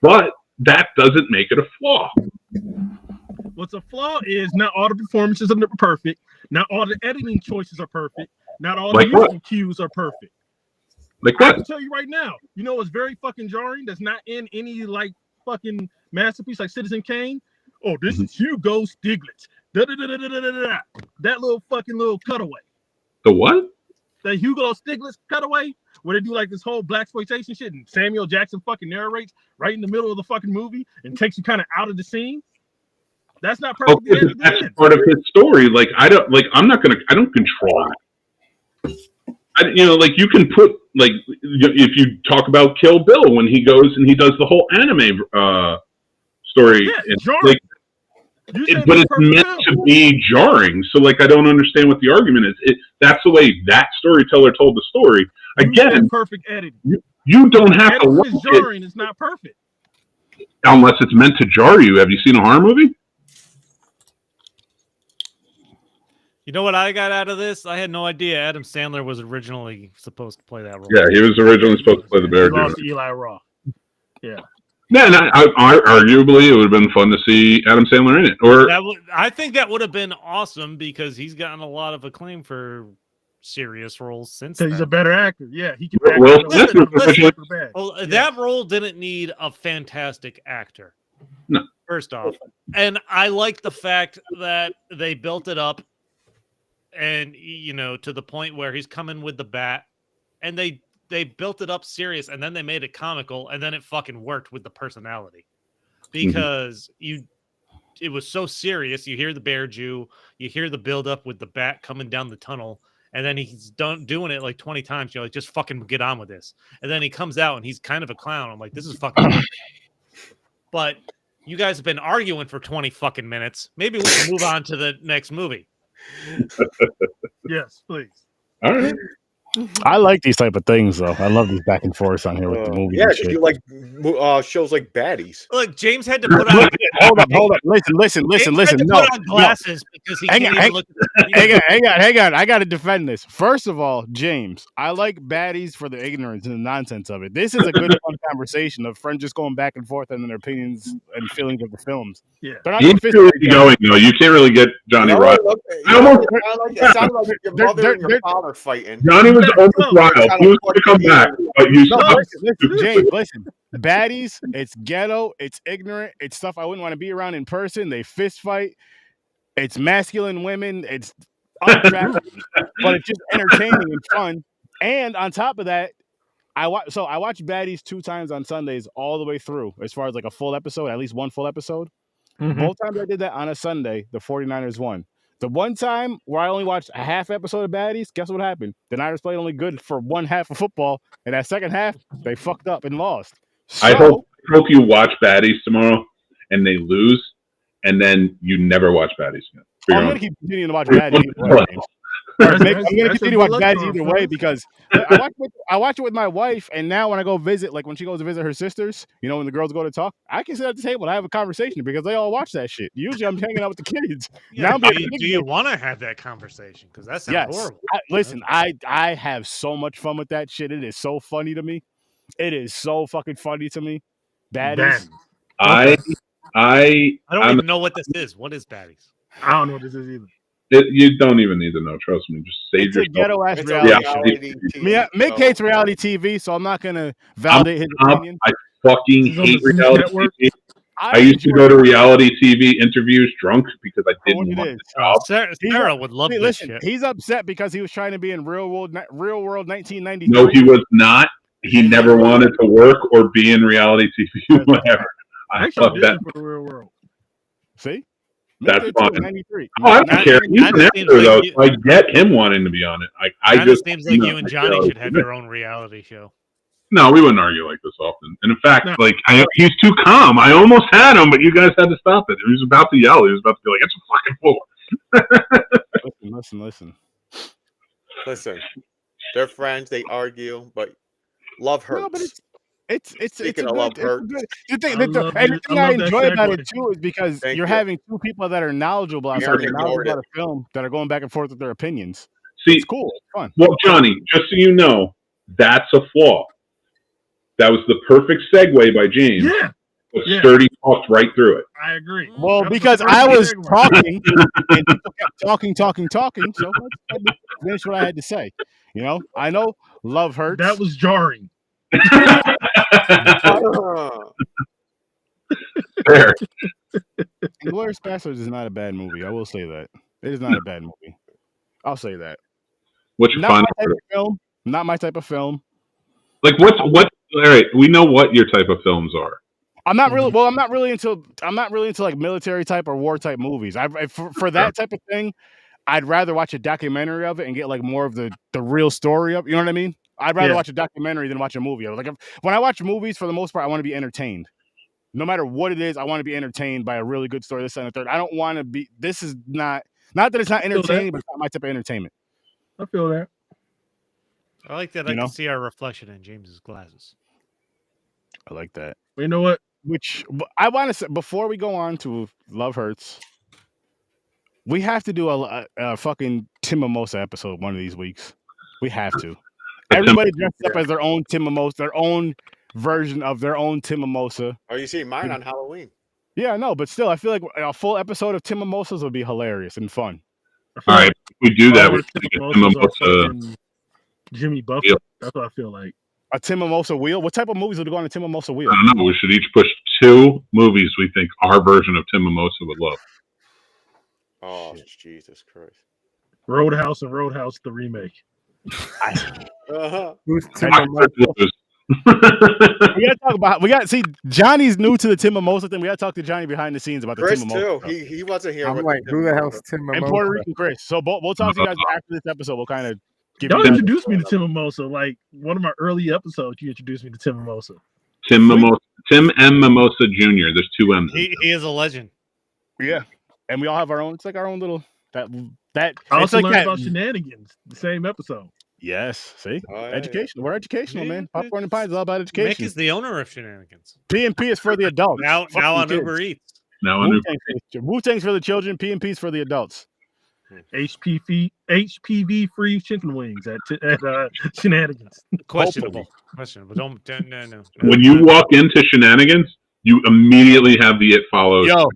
but that doesn't make it a flaw. What's a flaw is not all the performances are perfect, not all the editing choices are perfect, not all the musical cues are perfect. Like what? I can tell you right now, you know what's very fucking jarring that's not in any like fucking masterpiece like Citizen Kane? Oh, this is Hugo Stiglitz. Da-da-da-da-da-da-da. That little cutaway. The what? The Hugo Stiglitz cutaway where they do like this whole blaxploitation shit and Samuel Jackson fucking narrates right in the middle of the fucking movie and takes you kind of out of the scene. That's not perfect. Okay, that's part of his story. Like I don't control it. You can put if you talk about Kill Bill when he goes and he does the whole anime story, but it's meant to be jarring. So I don't understand what the argument is. That's the way that storyteller told the story. Again, perfect editing. You don't have to look at jarring. It's not perfect unless it's meant to jar you. Have you seen a horror movie? You know what I got out of this? I had no idea Adam Sandler was originally supposed to play that role. Yeah, he was originally supposed to play the Bear Jew. Lost to Eli Roth. Yeah. Yeah, and arguably it would have been fun to see Adam Sandler in it. I think that would have been awesome because he's gotten a lot of acclaim for serious roles since then. He's a better actor. Yeah, he can act. That role didn't need a fantastic actor. No. First off. And I like the fact that they built it up and to the point where he's coming with the bat, and they built it up serious, and then they made it comical, and then it fucking worked with the personality because it was so serious. You hear the bear Jew, you hear the build up with the bat coming down the tunnel, and then he's done doing it like 20 times. You're like, just fucking get on with this. And then he comes out and he's kind of a clown. I'm like, this is fucking perfect. But you guys have been arguing for 20 fucking minutes. Maybe we can move on to the next movie. Yes, please. All right. I like these type of things, though. I love these back and forth on here with the movies. Yeah, and because shit. you like shows like Baddies. Look, James had to put on. Hold up. Listen. James had to put on glasses because he can't even look at the Hang on. I got to defend this. First of all, James, I like baddies for the ignorance and the nonsense of it. This is a good fun conversation of friends just going back and forth on their opinions and feelings of the films. Yeah. They're not He's really going though. You can't really get Johnny riled. It sounded like your mother and your father fighting. Johnny was almost riled. He was going to come back, but you listen, James, listen. Baddies, it's ghetto, it's ignorant, it's stuff I wouldn't want to be around in person. They fist fight. It's masculine women. It's unattractive, but it's just entertaining and fun. And on top of that, I watch Baddies 2 times on Sundays all the way through, as far as like a full episode, at least one full episode. Both times I did that on a Sunday, the 49ers won. The one time where I only watched a half episode of Baddies, guess what happened? The Niners played only good for one half of football, and that second half, they fucked up and lost. So, I hope you watch Baddies tomorrow and they lose, and then you never watch Baddies again. I'm going to keep continuing to watch Baddies either way. I'm going to continue to watch Baddies either way because I watch it with my wife, and now when I go visit, like when she goes to visit her sisters, when the girls go to talk, I can sit at the table and have a conversation because they all watch that shit. Usually I'm hanging out with the kids. Yeah, do you want to have that conversation? Because that sounds horrible. Listen, I have so much fun with that shit. It is so funny to me. It is so fucking funny to me. Baddies. I don't even know what this is. What is Baddies? I don't know what this is either. You don't even need to know. Trust me. Just save yourself. Ghetto-ass reality TV. Mick hates reality TV, so I'm not going to validate his opinion. I fucking hate reality TV. I used to go to reality TV interviews drunk because I didn't want the job. Sarah would love this shit. He's upset because he was trying to be in Real World 1993. No, he was not. He never wanted to work or be in reality TV, whatever. I fuck that. For the real world. See? That's fine. 93. Oh, I don't care. He's an actor, though. So I get him wanting to be on it. I just seems like you and Johnny should have your own reality show. No, we wouldn't argue like this often. And in fact, he's too calm. I almost had him, but you guys had to stop it. He was about to yell. He was about to be like, "It's a fucking floor." Listen. They're friends. They argue, but love hurts. No, but it's Speaking of love hurts. The thing I enjoy about it too is because you're having two people that are knowledgeable about a film that are going back and forth with their opinions. See, it's cool. It's fun. Well, Johnny, just so you know, that's a flaw. That was the perfect segue by James. Yeah. But Sturdy talked right through it. I agree. Well, because I was talking and people kept talking. So let's finish what I had to say. I know love hurts. That was jarring. Fair. Inglourious Basterds is not a bad movie. I will say that. It is not a bad movie. I'll say that. What's your final film? Not my type of film. Like what? All right, we know what your type of films are. I'm not really into like military type or war type movies. For that type of thing, I'd rather watch a documentary of it and get like more of the real story of. You know what I mean? I'd rather watch a documentary than watch a movie. Like when I watch movies, for the most part, I want to be entertained. No matter what it is, I want to be entertained by a really good story. This and the third. I don't want to be. This is not that it's not entertaining, but it's not my type of entertainment. I feel that. I like that. I can see our reflection in James's glasses. I like that. You know what? Which I want to say before we go on to Love Hurts, we have to do a fucking Tim Mimosa episode one of these weeks. We have to. Everybody dressed up as their own Tim Mimosa, their own version of their own Tim Mimosa. Oh, you see mine on Halloween. Yeah, no, but still, I feel like a full episode of Tim Mimosas would be hilarious and fun. All right, if we do that, we can get Tim Mimosa. Jimmy Buffett. That's what I feel like. A Tim Mimosa wheel? What type of movies would go on a Tim Mimosa wheel? I don't know. We should each push 2 movies we think our version of Tim Mimosa would love. Oh, Jesus Christ. Roadhouse and Roadhouse the remake. Who's Tim Basterds lose. We got to see Johnny's new to the Tim Mimosa thing. We got to talk to Johnny behind the scenes about the Chris Tim Mimosa too. stuff. He wasn't here. I'm with like, the who the Tim hell's Mimosa. Tim And Mimosa? Puerto Rican Chris. So we'll talk to you guys after this episode. We'll kind of give Y'all you guys introduced me to Tim Mimosa. Like one of my early episodes, you introduced me to Tim Mimosa. Tim M. Mimosa Jr. There's two M's. He is a legend. Yeah, and we all have our own. It's like our own little that. I It's also like learned that. about shenanigans. The same episode. Yes, see, Oh, yeah, education. We're educational, Yeah, man. Popcorn and Pies is all about education. Mick is the owner of Shenanigans. P&P is for the adults. Now Fuck on the Uber kids. Eats. Now on Wu-Tang's for the children. P&P's for the adults. HPV free chicken wings at Shenanigans. Questionable. Don't no. When you walk into Shenanigans, you immediately have the It Follows. Yo,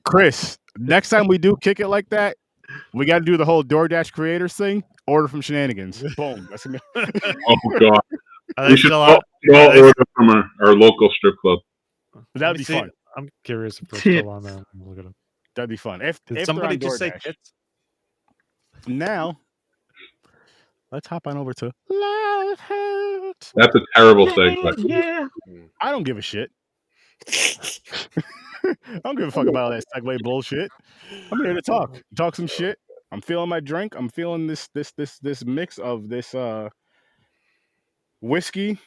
Chris, next time we do kick it like that, we got to do the whole DoorDash creators thing. Order from Shenanigans. Boom. That's gonna be- Oh, God. Are We they should still all out? order from our local strip club. That'd be See, fun. I'm curious if they're Tits. still on there. Look at them. That'd be fun. If Did they're somebody on just say DoorDash. tits? Now, let's hop on over to Life Hurts. That's a terrible segue. Yeah. I don't give a shit. I don't give a fuck about all that segue bullshit. I'm here to talk some shit. I'm feeling my drink. I'm feeling this mix of this whiskey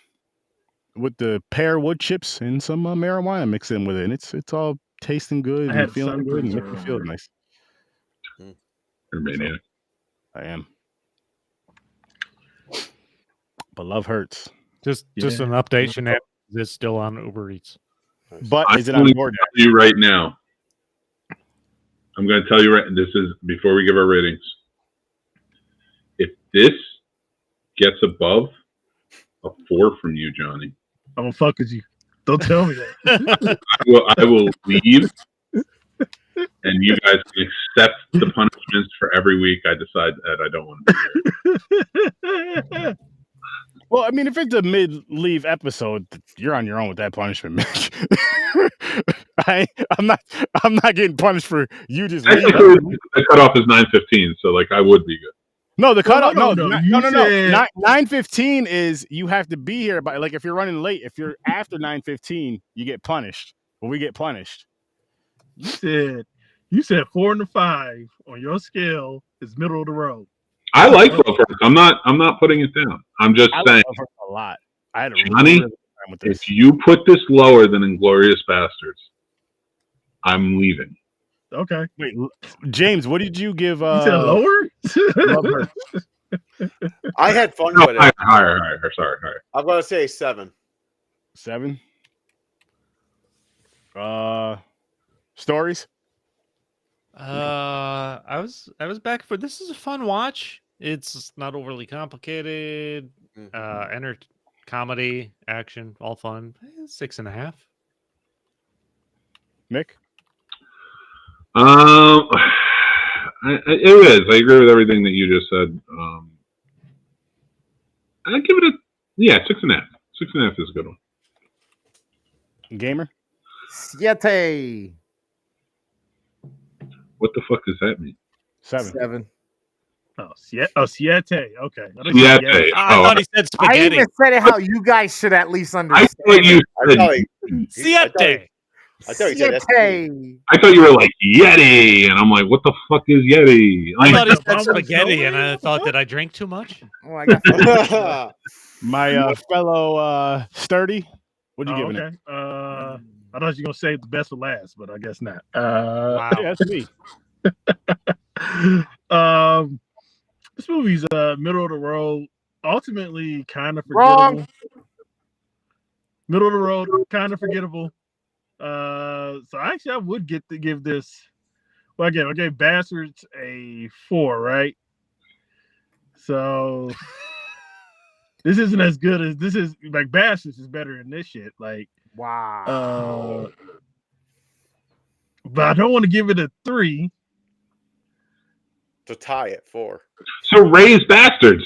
with the pear wood chips and some marijuana mixed in with it. And it's all tasting good I had and feeling some good and drinks making me feel earlier. nice. You're a maniac. I am. But love hurts. Just an update. Shenanigans is still on Uber Eats. But I'm is it on going to DoorDash? tell you right now. I'm going to tell you right. This is before we give our ratings. If this gets above a 4 from you, Johnny, I'm gonna fuck with you. Don't tell me that. I will leave, and you guys can accept the punishments for every week. I decide that I don't want to be here. Well, I mean, if it's a mid-leave episode, you're on your own with that punishment, Mitch. I'm not getting punished for you just leaving. The cutoff is 9:15, so like I would be good. No, the cutoff. No. You said- 9:15 is you have to be here by, like, if you're running late. If you're after 9:15, you get punished. Well, we get punished. You said 4 and a 5 on your scale is middle of the road. I like Love Hurts. I'm not putting it down. I'm just I saying, love her a lot. I had a Johnny, really good time with this. if you put this lower than Inglourious Basterds, I'm leaving. Okay. Wait, James, what did you give? You said lower? Love Hurts? I had fun No, with it. higher. Sorry. I'm gonna say 7. 7. Stories. I was back for this is a fun watch. It's not overly complicated. Comedy, action, all fun. 6.5. Mick. It is. I agree with everything that you just said. I give it 6.5. 6.5 is a good one. Gamer. 7. What the fuck does that mean? 7. Oh, Siete. Okay. Siete. I thought he said I spaghetti. even said it how you guys should at least I understand. thought you I thought said. Siete. I thought he said Siete. I thought you were like Yeti, and I'm like, what the fuck is Yeti? I thought he Like, said if I was spaghetti, and I nowhere, thought, did I drink too much? Oh, I got that. My fellow Sturdy. What'd you give it? Okay. I thought you were gonna save the best for last, but I guess not. Wow. Yeah, that's me. This movie's middle of the road, ultimately kind of forgettable. Wrong. Middle of the road, kind of forgettable. So actually, I would give this. Well, again, I gave Bastards a 4, right? So this isn't as good as this is. Like Bastards is better than this shit. Like, Wow. but I don't want to give it a 3. To tie it 4. So raise Bastards.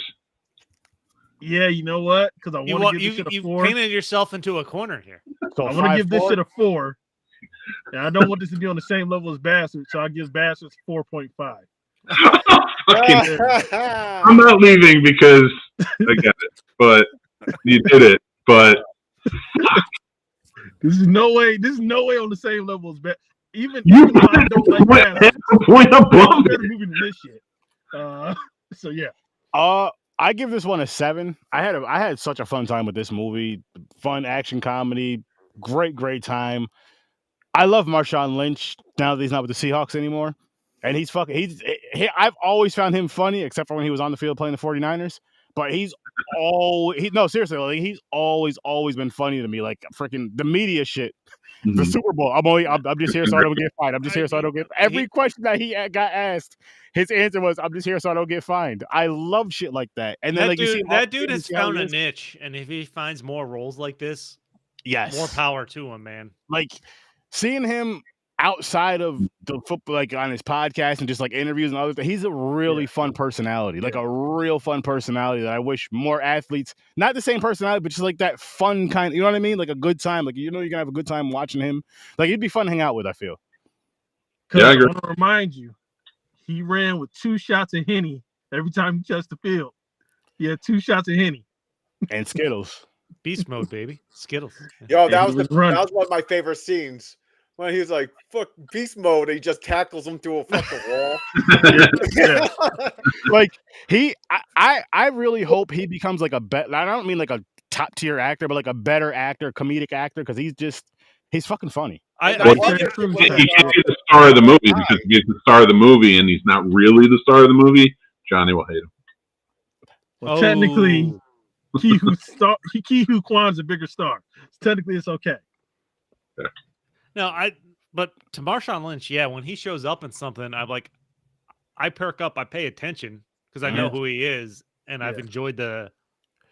Yeah, you know what? Because I want to give this shit a You 4. painted yourself into a corner here. So I want to give this 5-4? shit a 4. And I don't want this to be on the same level as Bastards, so I give Bastards 4.5. fucking. I'm not leaving because I get it, but you did it. But This is no way on the same level as even you though I don't like that's Basterds, the point it's a above better it. movie than this shit. So yeah. I give this one a 7. I had such a fun time with this movie. Fun action comedy, great time. I love Marshawn Lynch now that he's not with the Seahawks anymore. And I've always found him funny, except for when he was on the field playing the 49ers. But seriously, like, he's always been funny to me. Like freaking the media shit. The Super Bowl. I'm just here so I don't get fined. I'm just here so I don't get every question that he got asked. His answer was, "I'm just here so I don't get fined." I love shit like that. And then that dude has found a niche, and if he finds more roles like this, yes, more power to him, man. Like seeing him outside of the football, like on his podcast and just like interviews and other things, he's a really fun personality, like a real fun personality that I wish more athletes, not the same personality, but just like that fun kind, you know what I mean? Like a good time, like, you're going to have a good time watching him. Like, he'd be fun to hang out with, I feel. I want to remind you, he ran with 2 shots of Henny every time he touched the field. He had 2 shots of Henny. And Skittles. Beast mode, baby. Skittles. Yo, that was one of my favorite scenes. When he was like, fuck beast mode, and he just tackles him through a fucking wall. Like, I really hope he becomes like I don't mean like a top tier actor, but like a better actor, comedic actor, because he's fucking funny. He can't be the star of the movie because if he's the star of the movie and he's not really the star of the movie, Johnny will hate him. Well, technically, Ki Hu Kwan's a bigger star. So technically, it's okay. Yeah. No, but to Marshawn Lynch, yeah, when he shows up in something, I perk up, I pay attention because I know who he is, and I've enjoyed the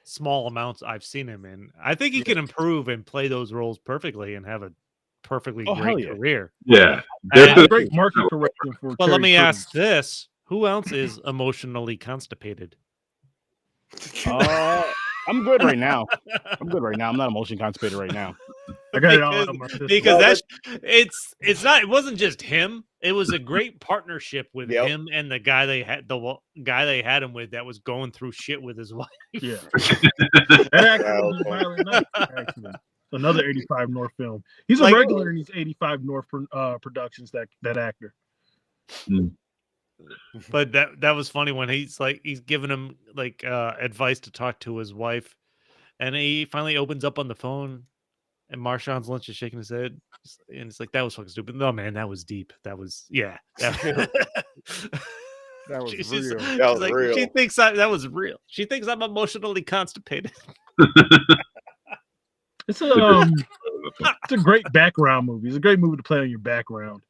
small amounts I've seen him in. I think he can improve and play those roles perfectly and have a perfectly great career. Yeah, that's a great market correction for. But let me ask this: who else is emotionally constipated? I'm good right now. I'm not emotionally constipated right now. I got it all on my system. Because it wasn't just him. It was a great partnership with him and the guy they had him with that was going through shit with his wife. Yeah. That actually was Violent Night, actually. Another 85 North film. He's a regular in these 85 North productions, that actor. But that was funny when he's giving him advice to talk to his wife, and he finally opens up on the phone, and Marshawn Lynch is shaking his head, and it's like, that was fucking stupid. No, man, that was deep. That was that was real. That was real. She thinks that was real. She thinks I'm emotionally constipated. It's a great background movie. It's a great movie to play on your background.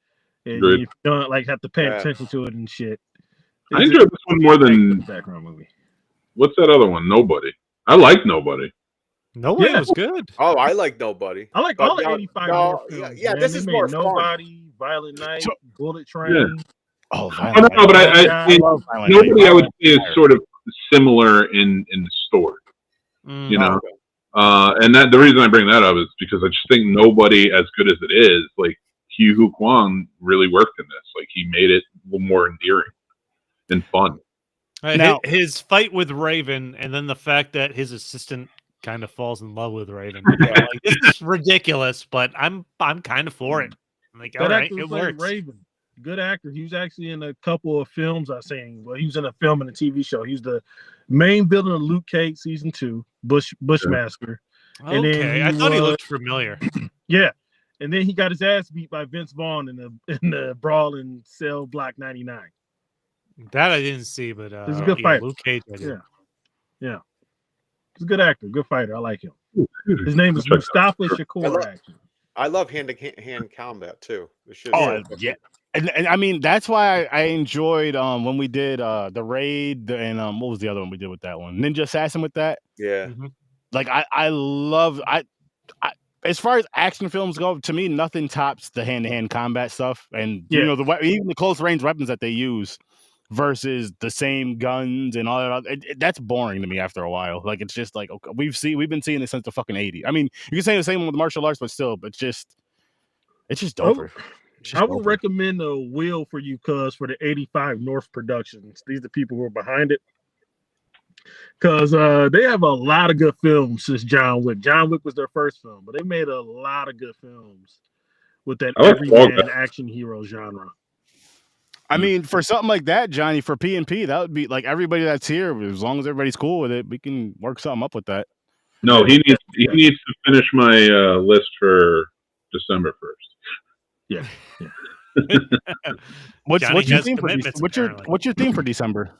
And if you don't have to pay attention to it and shit. I enjoyed this one more than background movie. What's that other one? Nobody. I like Nobody. Nobody was good. Oh, I like Nobody. I like all the 85 films. Yeah, this is more Nobody, Violent Night, Bullet Train. Oh, no, but I Nobody I would say is sort of similar in the story. You know? And that the reason I bring that up is because I just think Nobody, as good as it is, like, Ki Hu Kwan really worked in this. Like, he made it a little more endearing and fun. Now, his fight with Raven, and then the fact that his assistant kind of falls in love with Raven. It's ridiculous, but I'm kind of for it. I'm like, all right, it works. Raven, good actor. He was actually in a couple of films I've seen. Well, he was in a film and a TV show. He was the main villain of Luke Cage season 2, Bushmaster. Okay, and then I thought he looked familiar. Yeah. And then he got his ass beat by Vince Vaughn in the brawl in Cell Block 99. That I didn't see, but he's a good fighter. Luke Cage, yeah. He's a good actor, good fighter. I like him. His name is Mustafa Shakur. I love hand-to-hand combat too. Yeah. And I mean, that's why I enjoyed when we did the Raid and what was the other one we did with that one? Ninja Assassin with that. Yeah. Mm-hmm. Like I love as far as action films go, to me, nothing tops the hand-to-hand combat stuff, and you know even the close range weapons that they use versus the same guns and all that. That's boring to me after a while. Like, it's just like, okay, we've been seeing this since the fucking 80s. I mean, you can say the same with martial arts, but still, it's just over. I would recommend a wheel for you, cuz, for the 85 North Productions. These are the people who are behind it. Because they have a lot of good films since John Wick. John Wick was their first film, but they made a lot of good films with that everyman action hero genre. I mean, for something like that, Johnny, for P&P, that would be like everybody that's here, as long as everybody's cool with it, we can work something up with that. No, he needs to finish my list for December 1st. Yeah. What's your theme for what's your theme for December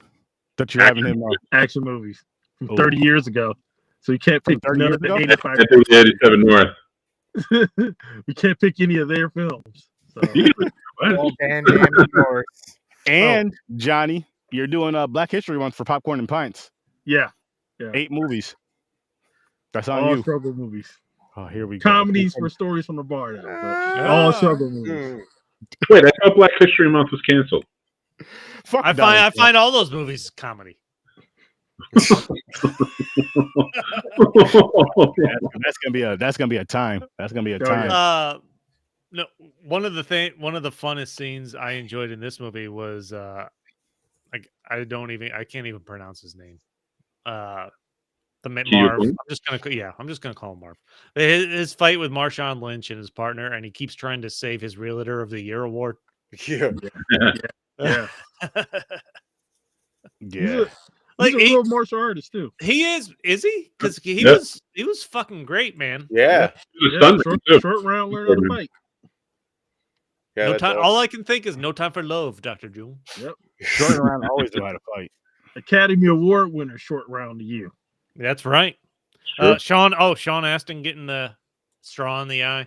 that you're having him action movies from 30 years ago? So you can't pick none of the 85. 87 North. We can't pick any of their films. So. And Johnny, you're doing Black History Month for Popcorn and Pints. Yeah. 8 movies. That's on all you. struggle movies. Oh, here we go. Comedies for stories from the bar. Now, all struggle movies. Wait, I thought Black History Month was canceled. I find all those movies comedy. That's gonna be a time. That's gonna be a time. No, one of the funnest scenes I enjoyed in this movie was I can't even pronounce his name. The Marv. I'm just gonna call him Marv. His fight with Marshawn Lynch and his partner, and he keeps trying to save his Realtor of the Year award. Yeah. He's a real martial artist too. He is he? Because he was fucking great, man. Yeah. Short round, learn how to fight. Yeah, no time. All I can think is no time for love, Dr. June. Yep. Short round always know how to fight. Academy Award winner, short round to you. That's right. Sean Astin getting the straw in the eye.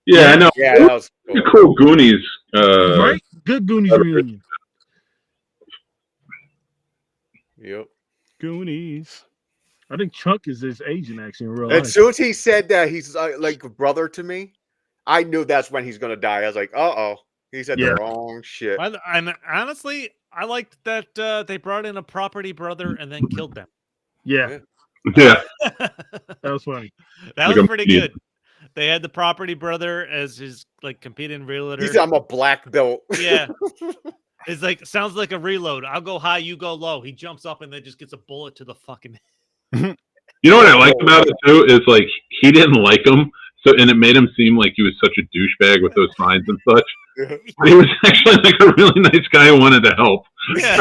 Yeah, I know. Yeah, that was cool. Goonies. Right? Good Goonies reunion. Yep. Goonies. I think Chunk is his agent actually in real life. As soon as he said that he's like a brother to me, I knew that's when he's gonna die. I was like, he said the wrong shit. And honestly, I liked that they brought in a property brother and then killed them. Yeah. That was funny. That was pretty good. They had the property brother as his competing realtor. He said, "I'm a black belt." Yeah. It's sounds like a reload. I'll go high, you go low. He jumps up and then just gets a bullet to the fucking. You know what I liked about it too is he didn't like him, and it made him seem like he was such a douchebag with those signs and such. But he was actually a really nice guy who wanted to help. Yeah.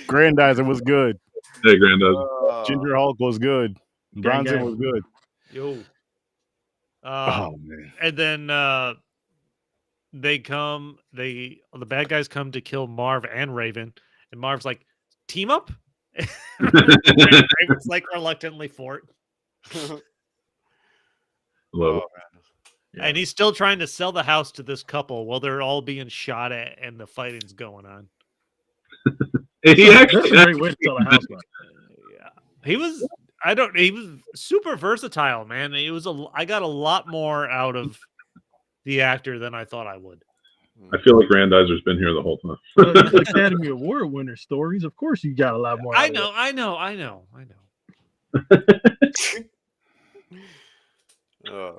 Grandizer was good. Hey, Grandizer. Ginger Hulk was good. Bronson was good. Yo. Oh man. And then the bad guys come to kill Marv and Raven, and Marv's like, team up? Raven's reluctantly for it. Love it. Yeah. And he's still trying to sell the house to this couple while they're all being shot at and the fighting's going on. That's a great way to sell a house. Yeah. He was super versatile, man. I got a lot more out of the actor than I thought I would. I feel like Grandizer's been here the whole time. Academy Award winner stories. Of course you got a lot more. I know.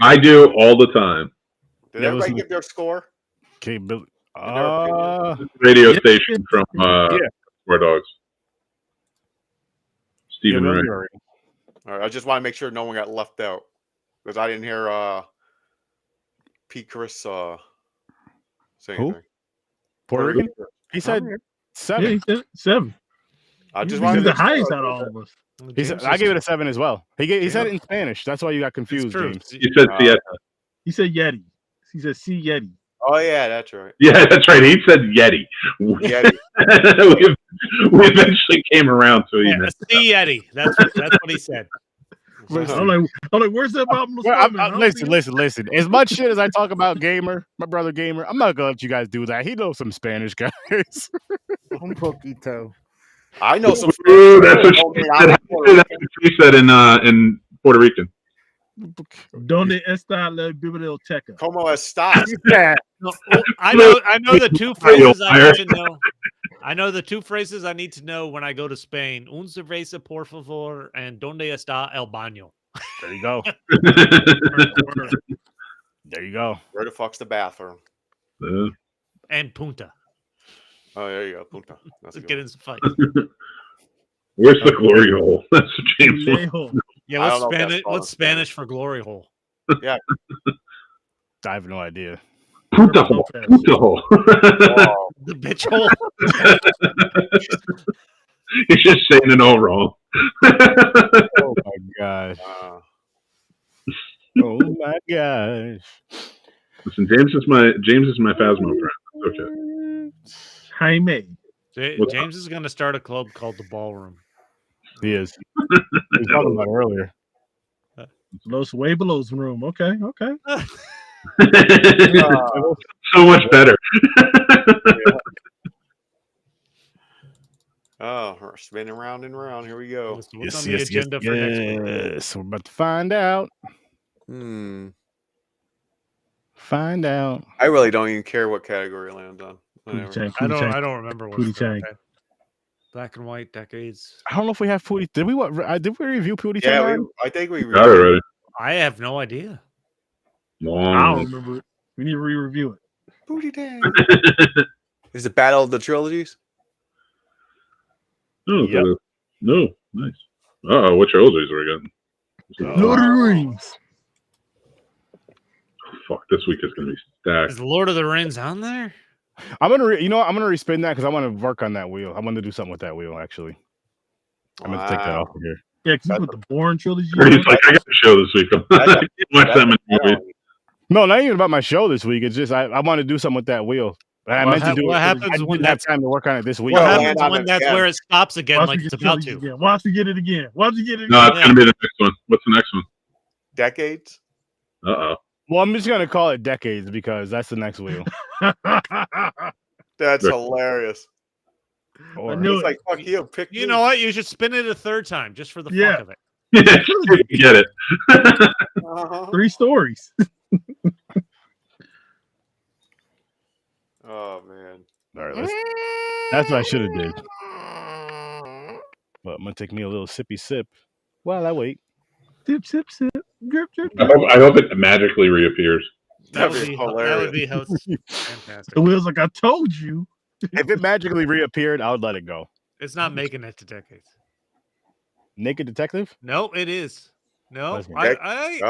I do all the time. Did everybody give their score? Okay, Billy. Radio station from War Dogs. Stephen Ray. All right, I just want to make sure no one got left out because I didn't hear Pete Chris say anything. Puerto Rican? He said 7. Yeah, he said 7. I just wanted the highest out of all of us. I gave it a 7 as well. He said it in Spanish. That's why you got confused, James. He said Sieta. He said Yeti. He said C Yeti. Oh yeah, that's right. Yeah, that's right. He said Yeti. Yeti. we eventually came around to it. C Yeti. That's what he said. I'm like, where's that Bob? Listen. As much shit as I talk about Gamer, my brother Gamer, I'm not gonna let you guys do that. He knows some Spanish, guys. Un poquito. I know some. That's what she said in Puerto Rican. Donde está la biblioteca? Como estás? I know the two phrases I need to know. I know the two phrases I need to know when I go to Spain. Un cerveza, por favor, and donde está el baño? There you go. There you go. Where the fuck's the bathroom? And Punta. Oh, there you go. Punta. That's a Let's good get one. in some fights. Where's the glory hole? That's what James wants. J-hole. Yeah, I what's don't know if that's Spanish? called What's in Spanish. Spanish for glory hole? I have no idea. Puta hole. Lopez. Puta hole. Oh, The bitch hole. You're just saying it all wrong. Oh my gosh. wow. Oh my gosh. Listen, James is my Phasmo friend. It's okay. Jaime. What's James is going to start a club called the Ballroom. He is. We were talking about it earlier. Los Huebelos room. Okay. So much better. Oh, we're spinning round and round. Here we go. What's on the agenda for next week? Yes, we're about to find out. Find out. I really don't even care what category it lands on. Pootie Whatever. Chang, I Pootie Chang. don't remember what Pootie Chang. Black and white decades. I don't know if we have Pootie. Did we review Pootie? Yeah, Chang? I think we Got it already. I have no idea. I Long. don't remember it. We need to re-review it. Booty Tang. Is it Battle of the Trilogies? Oh, Yep. no, nice. Uh-oh, what trilogies are we getting? Lord of the Rings. Fuck, this week is going to be stacked. Is Lord of the Rings on there? I'm gonna respin that because I want to work on that wheel. I want to do something with that wheel. Actually, I'm gonna take that off of here. Yeah, because you put the Bourne trilogy. He's like, I got a show this week. I can't watch that many movies. No, not even about my show this week. It's just I want to do something with that wheel. But I meant to do what it. happens I when didn't have time to work on it this week. What Well, happens land on when it that's again. where it stops again, Watch like me it's get about trilogy to? again. Watch me get it again. Watch me get it No, again. it's going to be the next one. What's the next one? Decades? Uh-oh. Well, I'm just gonna call it decades because that's the next wheel. That's Right. hilarious. Or, I knew It's like, fuck you. Pick You know what? You should spin it a third time just for the Yeah. fuck of it. Get it. Uh-huh. 3 stories. Oh, man. all right, that's what I should have did. But I'm gonna take me a little sippy sip while I wait. Sip, sip, sip. Drip, drip, I drip. hope it magically reappears. That That'd would be be hilarious. fantastic. The wheel's like, I told you. If it magically reappeared, I would let it go. It's not making it to decades. Naked Detective? No, it is. No, Let's go. Decade.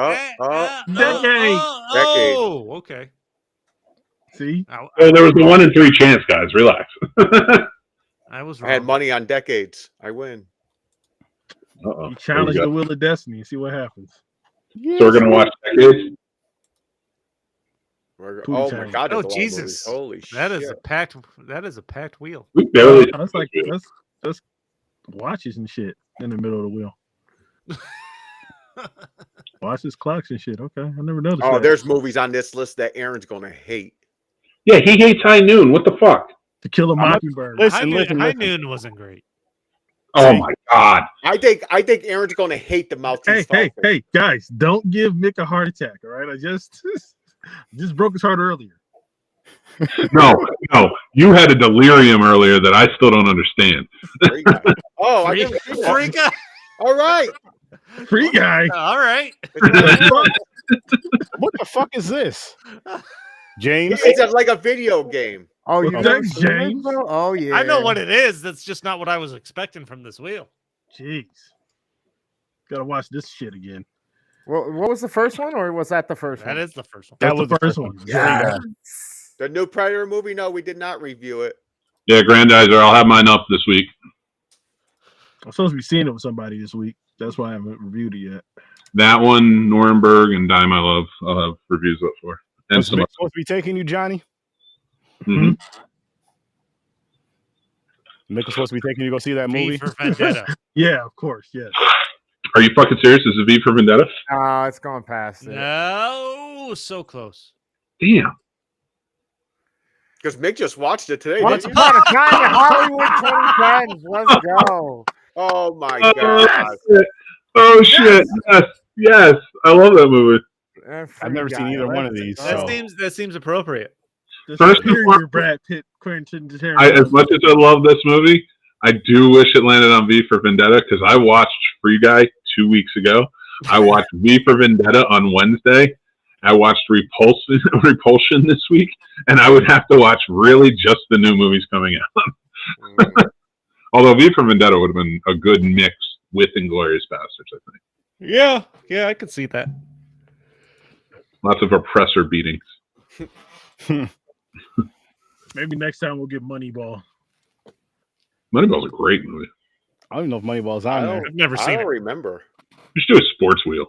Oh, okay. See? There was the 1 in 3 chance, guys. Relax. I was I had wrong. money on decades. I win. Uh-oh. You challenge There the we wheel of destiny and see what happens. go. So we're going to watch Decades? Oh, my Tang. God. Oh, there's a lot of Jesus. movies. Holy shit. That is a packed wheel. We barely did That's like this week. that's watches and shit in the middle of the wheel. Watches, clocks, and shit. Okay, I never noticed. Oh, that. there's movies on this list that Aaron's going to hate. Yeah, he hates High Noon. What the fuck? To Kill a not- Mockingbird. Listen, High listen. Noon wasn't great. Oh, See? my God. I think Aaron's going to hate the Maltese Falcon. Hey, guys, don't give Mick a heart attack. All right, I just broke his heart earlier. No. You had a delirium earlier that I still don't understand. Free Guy. Oh, I didn't see that. Free guy. All right. Free guy. All right. What the fuck is this? James? It's like a video game. Oh, you Well, never thanks, seen it, James. bro? Oh yeah. I know what it is. That's just not what I was expecting from this wheel. Jeez, gotta watch this shit again. Well, what was the first one, or was that the first That one? is the first one. That's was the first one. Yeah. The new Predator movie? No, we did not review it. Yeah, Grandizer, I'll have mine up this week. I'm supposed to be seeing it with somebody this week. That's why I haven't reviewed it yet. That one, Nuremberg, and Die My Love, I'll have reviews up for. And What's some supposed to be taking you, Johnny? Mhm. Mick was supposed to be taking you to go see that V movie. for Vendetta. Yeah, of course. Yes. Are you fucking serious? Is it V for Vendetta? It's going past it. No, so close. Damn. Because Mick just watched it today. Once Didn't you? upon a time in Hollywood 2010s. Let's go. Oh, my Oh, God. shit. Oh, shit. Yes. I love that movie. I've never seen either one of these. Let's So. That seems appropriate. The First and superior foremost- Brad Pitt, Quentin As Tarantino. much as I love this movie, I do wish it landed on V for Vendetta because I watched Free Guy 2 weeks ago. I watched V for Vendetta on Wednesday, I watched Repulsion this week, and I would have to watch really just the new movies coming out. Although V for Vendetta would have been a good mix with Inglourious Basterds, I think. Yeah, I could see that. Lots of oppressor beatings. Maybe next time we'll get Moneyball. Moneyball's a great movie. I don't even know if Moneyball's on there. I've never I seen don't it. remember. Just do a sports wheel.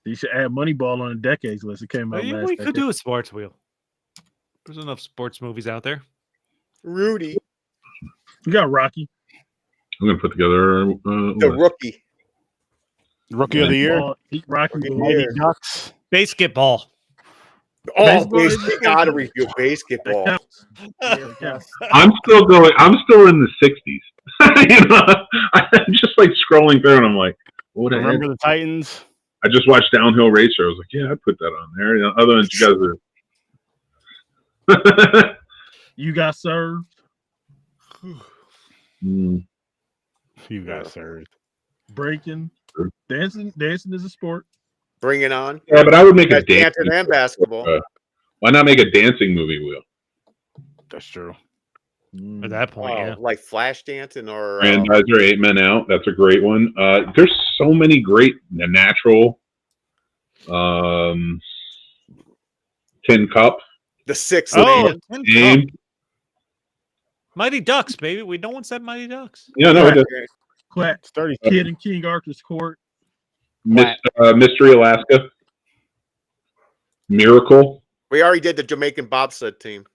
You should add Moneyball on the decades list. It came out Well, last we could decade. do a sports wheel. There's enough sports movies out there. Rudy, You got Rocky. I'm going to put together the rookie. Rookie of the year. Rocky. Rookie of the Balboa. year. Ducks. Basketball. Oh, Baseball is- gotta review That basketball. counts. That counts. I'm still in the 60s. You know, I'm just like scrolling through and I'm like, what the heck? Remember the Titans? I just watched Downhill Racer. I was like, yeah, I'd put that on there. You know, other than you guys are. You got served. Mm, You guys served. Breaking. Sure. Dancing is a sport. Bring it on. yeah, but I would make a That's dancing. dancing and basketball. Why not make a dancing movie wheel? That's true. At that point, yeah. Like flash dancing or Grandizer, 8 Men Out. That's a great one. There's so many great natural. Tin Cup. the Sixth Oh, Man. Tin Cup. Game. Mighty Ducks, baby. No one said Mighty Ducks. Yeah, no, it does. Quack. It's 30. Kid in King Arthur's Court. Mystery Alaska. Miracle. We already did the Jamaican bobsled team.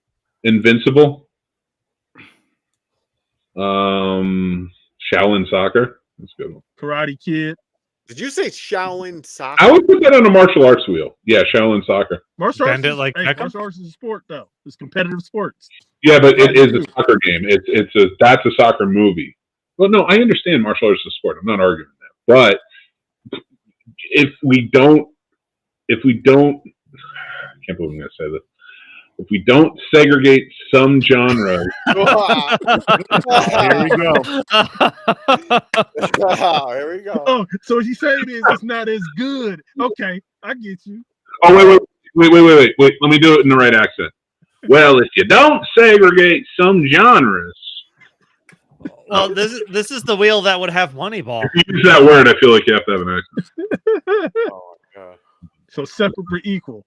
Invincible. Shaolin Soccer. That's a good one. Karate Kid. Did you say Shaolin Soccer? I would put that on a martial arts wheel. Yeah, Shaolin Soccer. Martial arts, Bend it like Beckham? martial arts is a sport, though. It's competitive sports. Yeah, but it is a soccer game. That's a soccer movie. Well, no, I understand martial arts is a sport. I'm not arguing that. But if we don't, I can't believe I'm going to say this. If we don't segregate some genres, Here we go. Here we go. Oh, so what you saying is it's not as good. Okay, I get you. oh wait. Let me do it in the right accent. Well, if you don't segregate some genres, Well, this is the wheel that would have Moneyball. if you use that word, I feel like you have to have an accent. Oh my god. So separate but equal.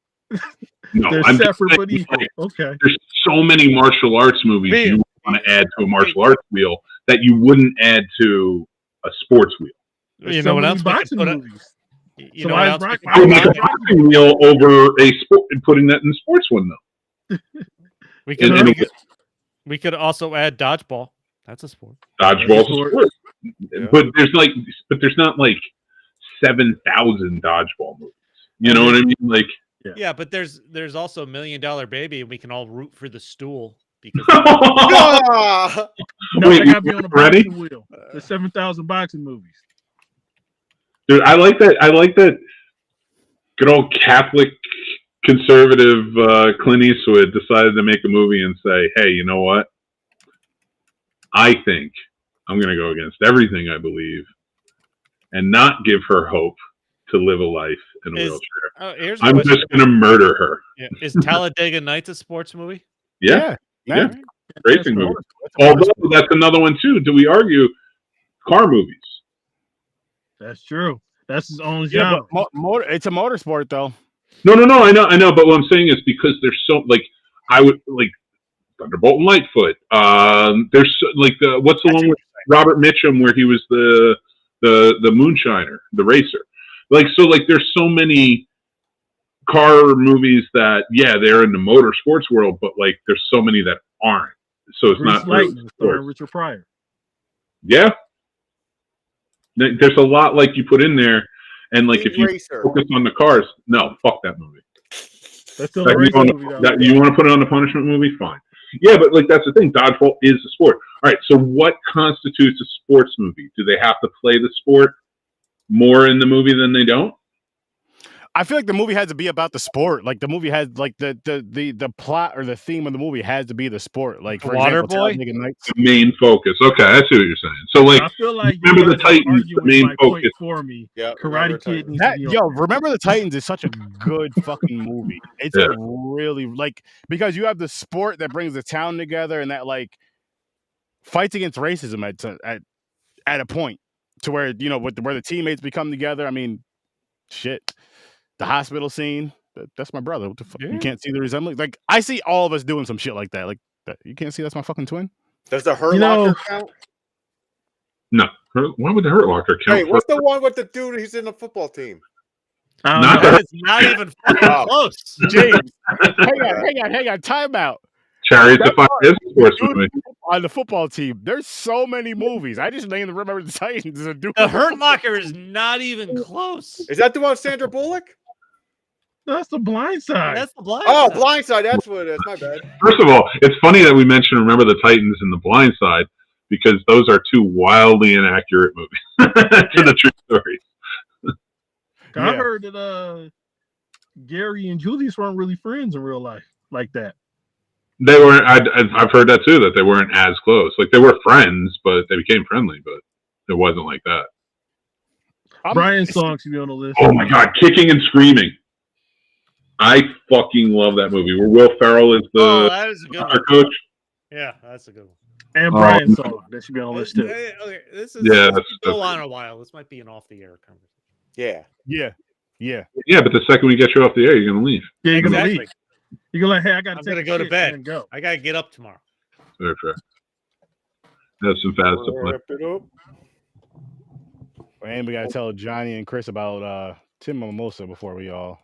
No, They're I'm just separate but saying, equal. like, Okay. there's so many martial arts movies Me- you want to add to a martial arts wheel that you wouldn't add to a sports wheel. There's You so know what many else we could boxing put it? movies. You So know why what is else? Rock- I would make a Rock- boxing wheel over a sport and putting that in the sports one though. We could, And- we and could we could also add dodgeball. That's a sport. Dodgeball's a sport. sport. Yeah. But there's not like 7,000 dodgeball movies. You know what I mean? Like Yeah, but there's also $1 Million Baby, and we can all root for the stool because Ah! No, Wait, they gotta be on a ready? boxing wheel. There's 7,000 boxing movies. dude, I like that good old Catholic conservative Clint Eastwood decided to make a movie and say, hey, you know what? I think I'm going to go against everything I believe and not give her hope to live a life in a Is- wheelchair. here's a I'm question. just going to murder her. Yeah. Is Talladega Nights a sports movie? Yeah, Yeah. racing movie. That's a Although motorsport. that's another one too. Do we argue car movies? That's true. That's his own Yeah, genre. but it's a motorsport though. No, I know. But what I'm saying is because there's so like I would like Thunderbolt and Lightfoot. There's like what's the one with Robert Mitchum where he was the moonshiner, the racer. Like so, like there's so many car movies that they're in the motor sports world, but like there's so many that aren't. So it's Grease not really Lightning, starring sports. Richard Pryor. Yeah. There's a lot like you put in there, and like Speed if you Racer. focus on the cars, no, fuck that movie. That's still That a you, racing wanna, movie, though. that you want to put it on the punishment movie, fine. Yeah, but like that's the thing. Dodgeball is a sport. All right. So what constitutes a sports movie? Do they have to play the sport more in the movie than they don't? I feel like the movie had to be about the sport. Like the movie had like the plot or the theme of the movie has to be the sport. Like for Water example, Boy? Talladega Nights. The main focus. Okay, I see what you're saying. So like, I feel like you remember the guys are Titans, the arguing main my point focus. for me. Yeah, Remember Karate the Kid Titans. needs to be on. Remember the Titans is such a good fucking movie. It's Yeah. a really like because you have the sport that brings the town together and that like fights against racism at a point to where you know where the teammates become together. I mean, shit, the hospital scene. That's my brother. What the fuck? Yeah. You can't see the resemblance. Like I see all of us doing some shit like that. Like that. You can't see that's my fucking twin. Does the Hurt You know- Locker count? No, why would the Hurt Locker count? Hey, what's the one with the dude who's in the football team? I don't Not know. That is not even fucking Oh. close. James, hang on. Time out. Chariots of Fire is a sports Dude, movie. on the football team, there's so many movies. I just named Remember the Titans. A dude. The Hurt Locker is not even close. Is that the one with Sandra Bullock? That's the Blind Side. That's the blind. Oh, Side. Blindside. That's what it is. My bad. First of all, it's funny that we mentioned Remember the Titans and The Blind Side because those are two wildly inaccurate movies to the true story. I Yeah. heard that Gary and Julius weren't really friends in real life like that. They weren't. I've heard that too. That they weren't as close. Like they were friends, but they became friendly. But it wasn't like that. Brian's song should be on the list. Oh my God, Kicking and Screaming. I fucking love that movie. Where Will Ferrell is Oh, the that is a good soccer one. coach. Yeah, that's a good one. And Brian's song. That should be on the list too. Okay, this is Yeah, this that's could go on a while. This might be an off-the-air conversation. Yeah. Yeah. Yeah, but the second we get you off the air, you're gonna leave. Yeah, you're gonna Exactly. leave. You're gonna like, hey, I gotta I'm take gonna a go to shit bed. and go. I gotta get up tomorrow. Fair, fair. Have some fast to play. Wrap it up. And we gotta tell Johnny and Chris about Tim Mimosa before we all,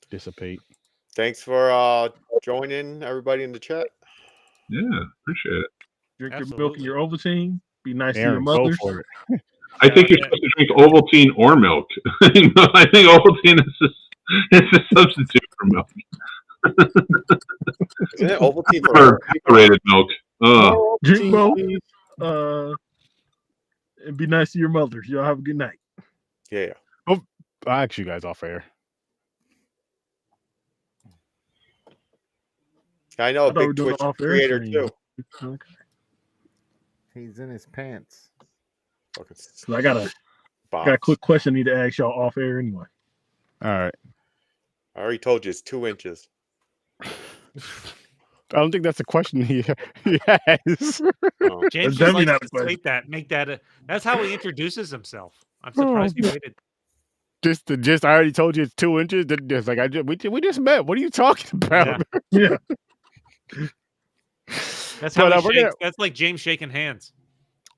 dissipate. Thanks for joining everybody in the chat. Yeah, appreciate it. Drink your milk and Absolutely. your Ovaltine. Be nice to your Aaron, go mothers. for it. I think you're supposed to drink Ovaltine or milk. I think Ovaltine is a substitute for milk. Isn't it Ovaltine for Or evaporated milk. Oh, Drink both. And be nice to your mothers. Y'all have a good night. Yeah. I'll ask you guys off air. I know I a thought we were big doing Twitch an off-air creator stream. too. Okay. He's in his pants. Fucking So I got a box. quick question I need to ask y'all off air anyway. All right. I already told you it's 2 inches. I don't think that's a question he has. Oh. definitely James just likes not to a question. state that. Make that. That's how he introduces himself. I'm surprised he waited. Just I already told you it's 2 inches. Just like we just met. What are you talking about? Yeah. That's how But, he we're shakes. gonna- That's like James shaking hands.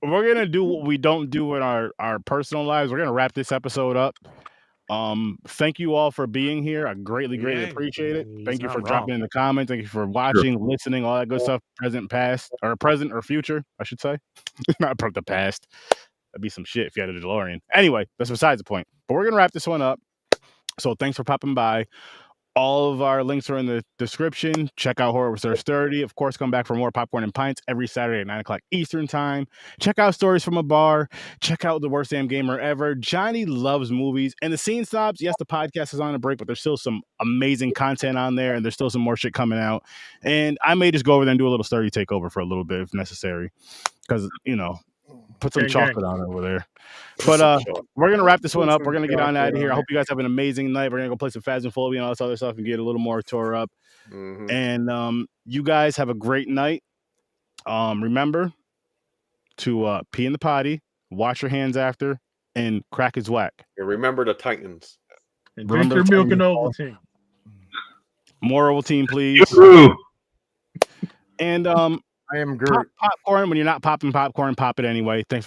We're gonna do what we don't do in our personal lives. We're gonna wrap this episode up. Thank you all for being here. I greatly Yeah, appreciate it. he's Thank you not for wrong. dropping in the comments. Thank you for watching, listening, all that good stuff. Present or future, I should say. Not the past. That'd be some shit if you had a DeLorean. Anyway, that's besides the point. But we're gonna wrap this one up. So thanks for popping by. All of our links are in the description. Check out Horror Research 30. Of course, come back for more Popcorn and Pints every Saturday at 9 o'clock Eastern Time. Check out Stories from a Bar. Check out The Worst Damn Gamer Ever. Johnny loves movies. And the Scene Snobs, yes, the podcast is on a break, but there's still some amazing content on there, and there's still some more shit coming out. And I may just go over there and do a little sturdy takeover for a little bit if necessary. Because, put some Gang, chocolate on over there. But we're gonna wrap this one up. We're gonna get on out of here. I Chocolate. hope you guys have an amazing night. We're gonna go play some Phasmophobia and all this other stuff and get a little more tore up. Mhm. And you guys have a great night. Remember to pee in the potty, wash your hands after, and crack is whack. And remember the Titans. And drink Remember your to milk and tell Ovaltine. More Ovaltine, please. Yoo-hoo. And I am Groot. pop popcorn when you're not popping popcorn, pop it anyway. Thanks.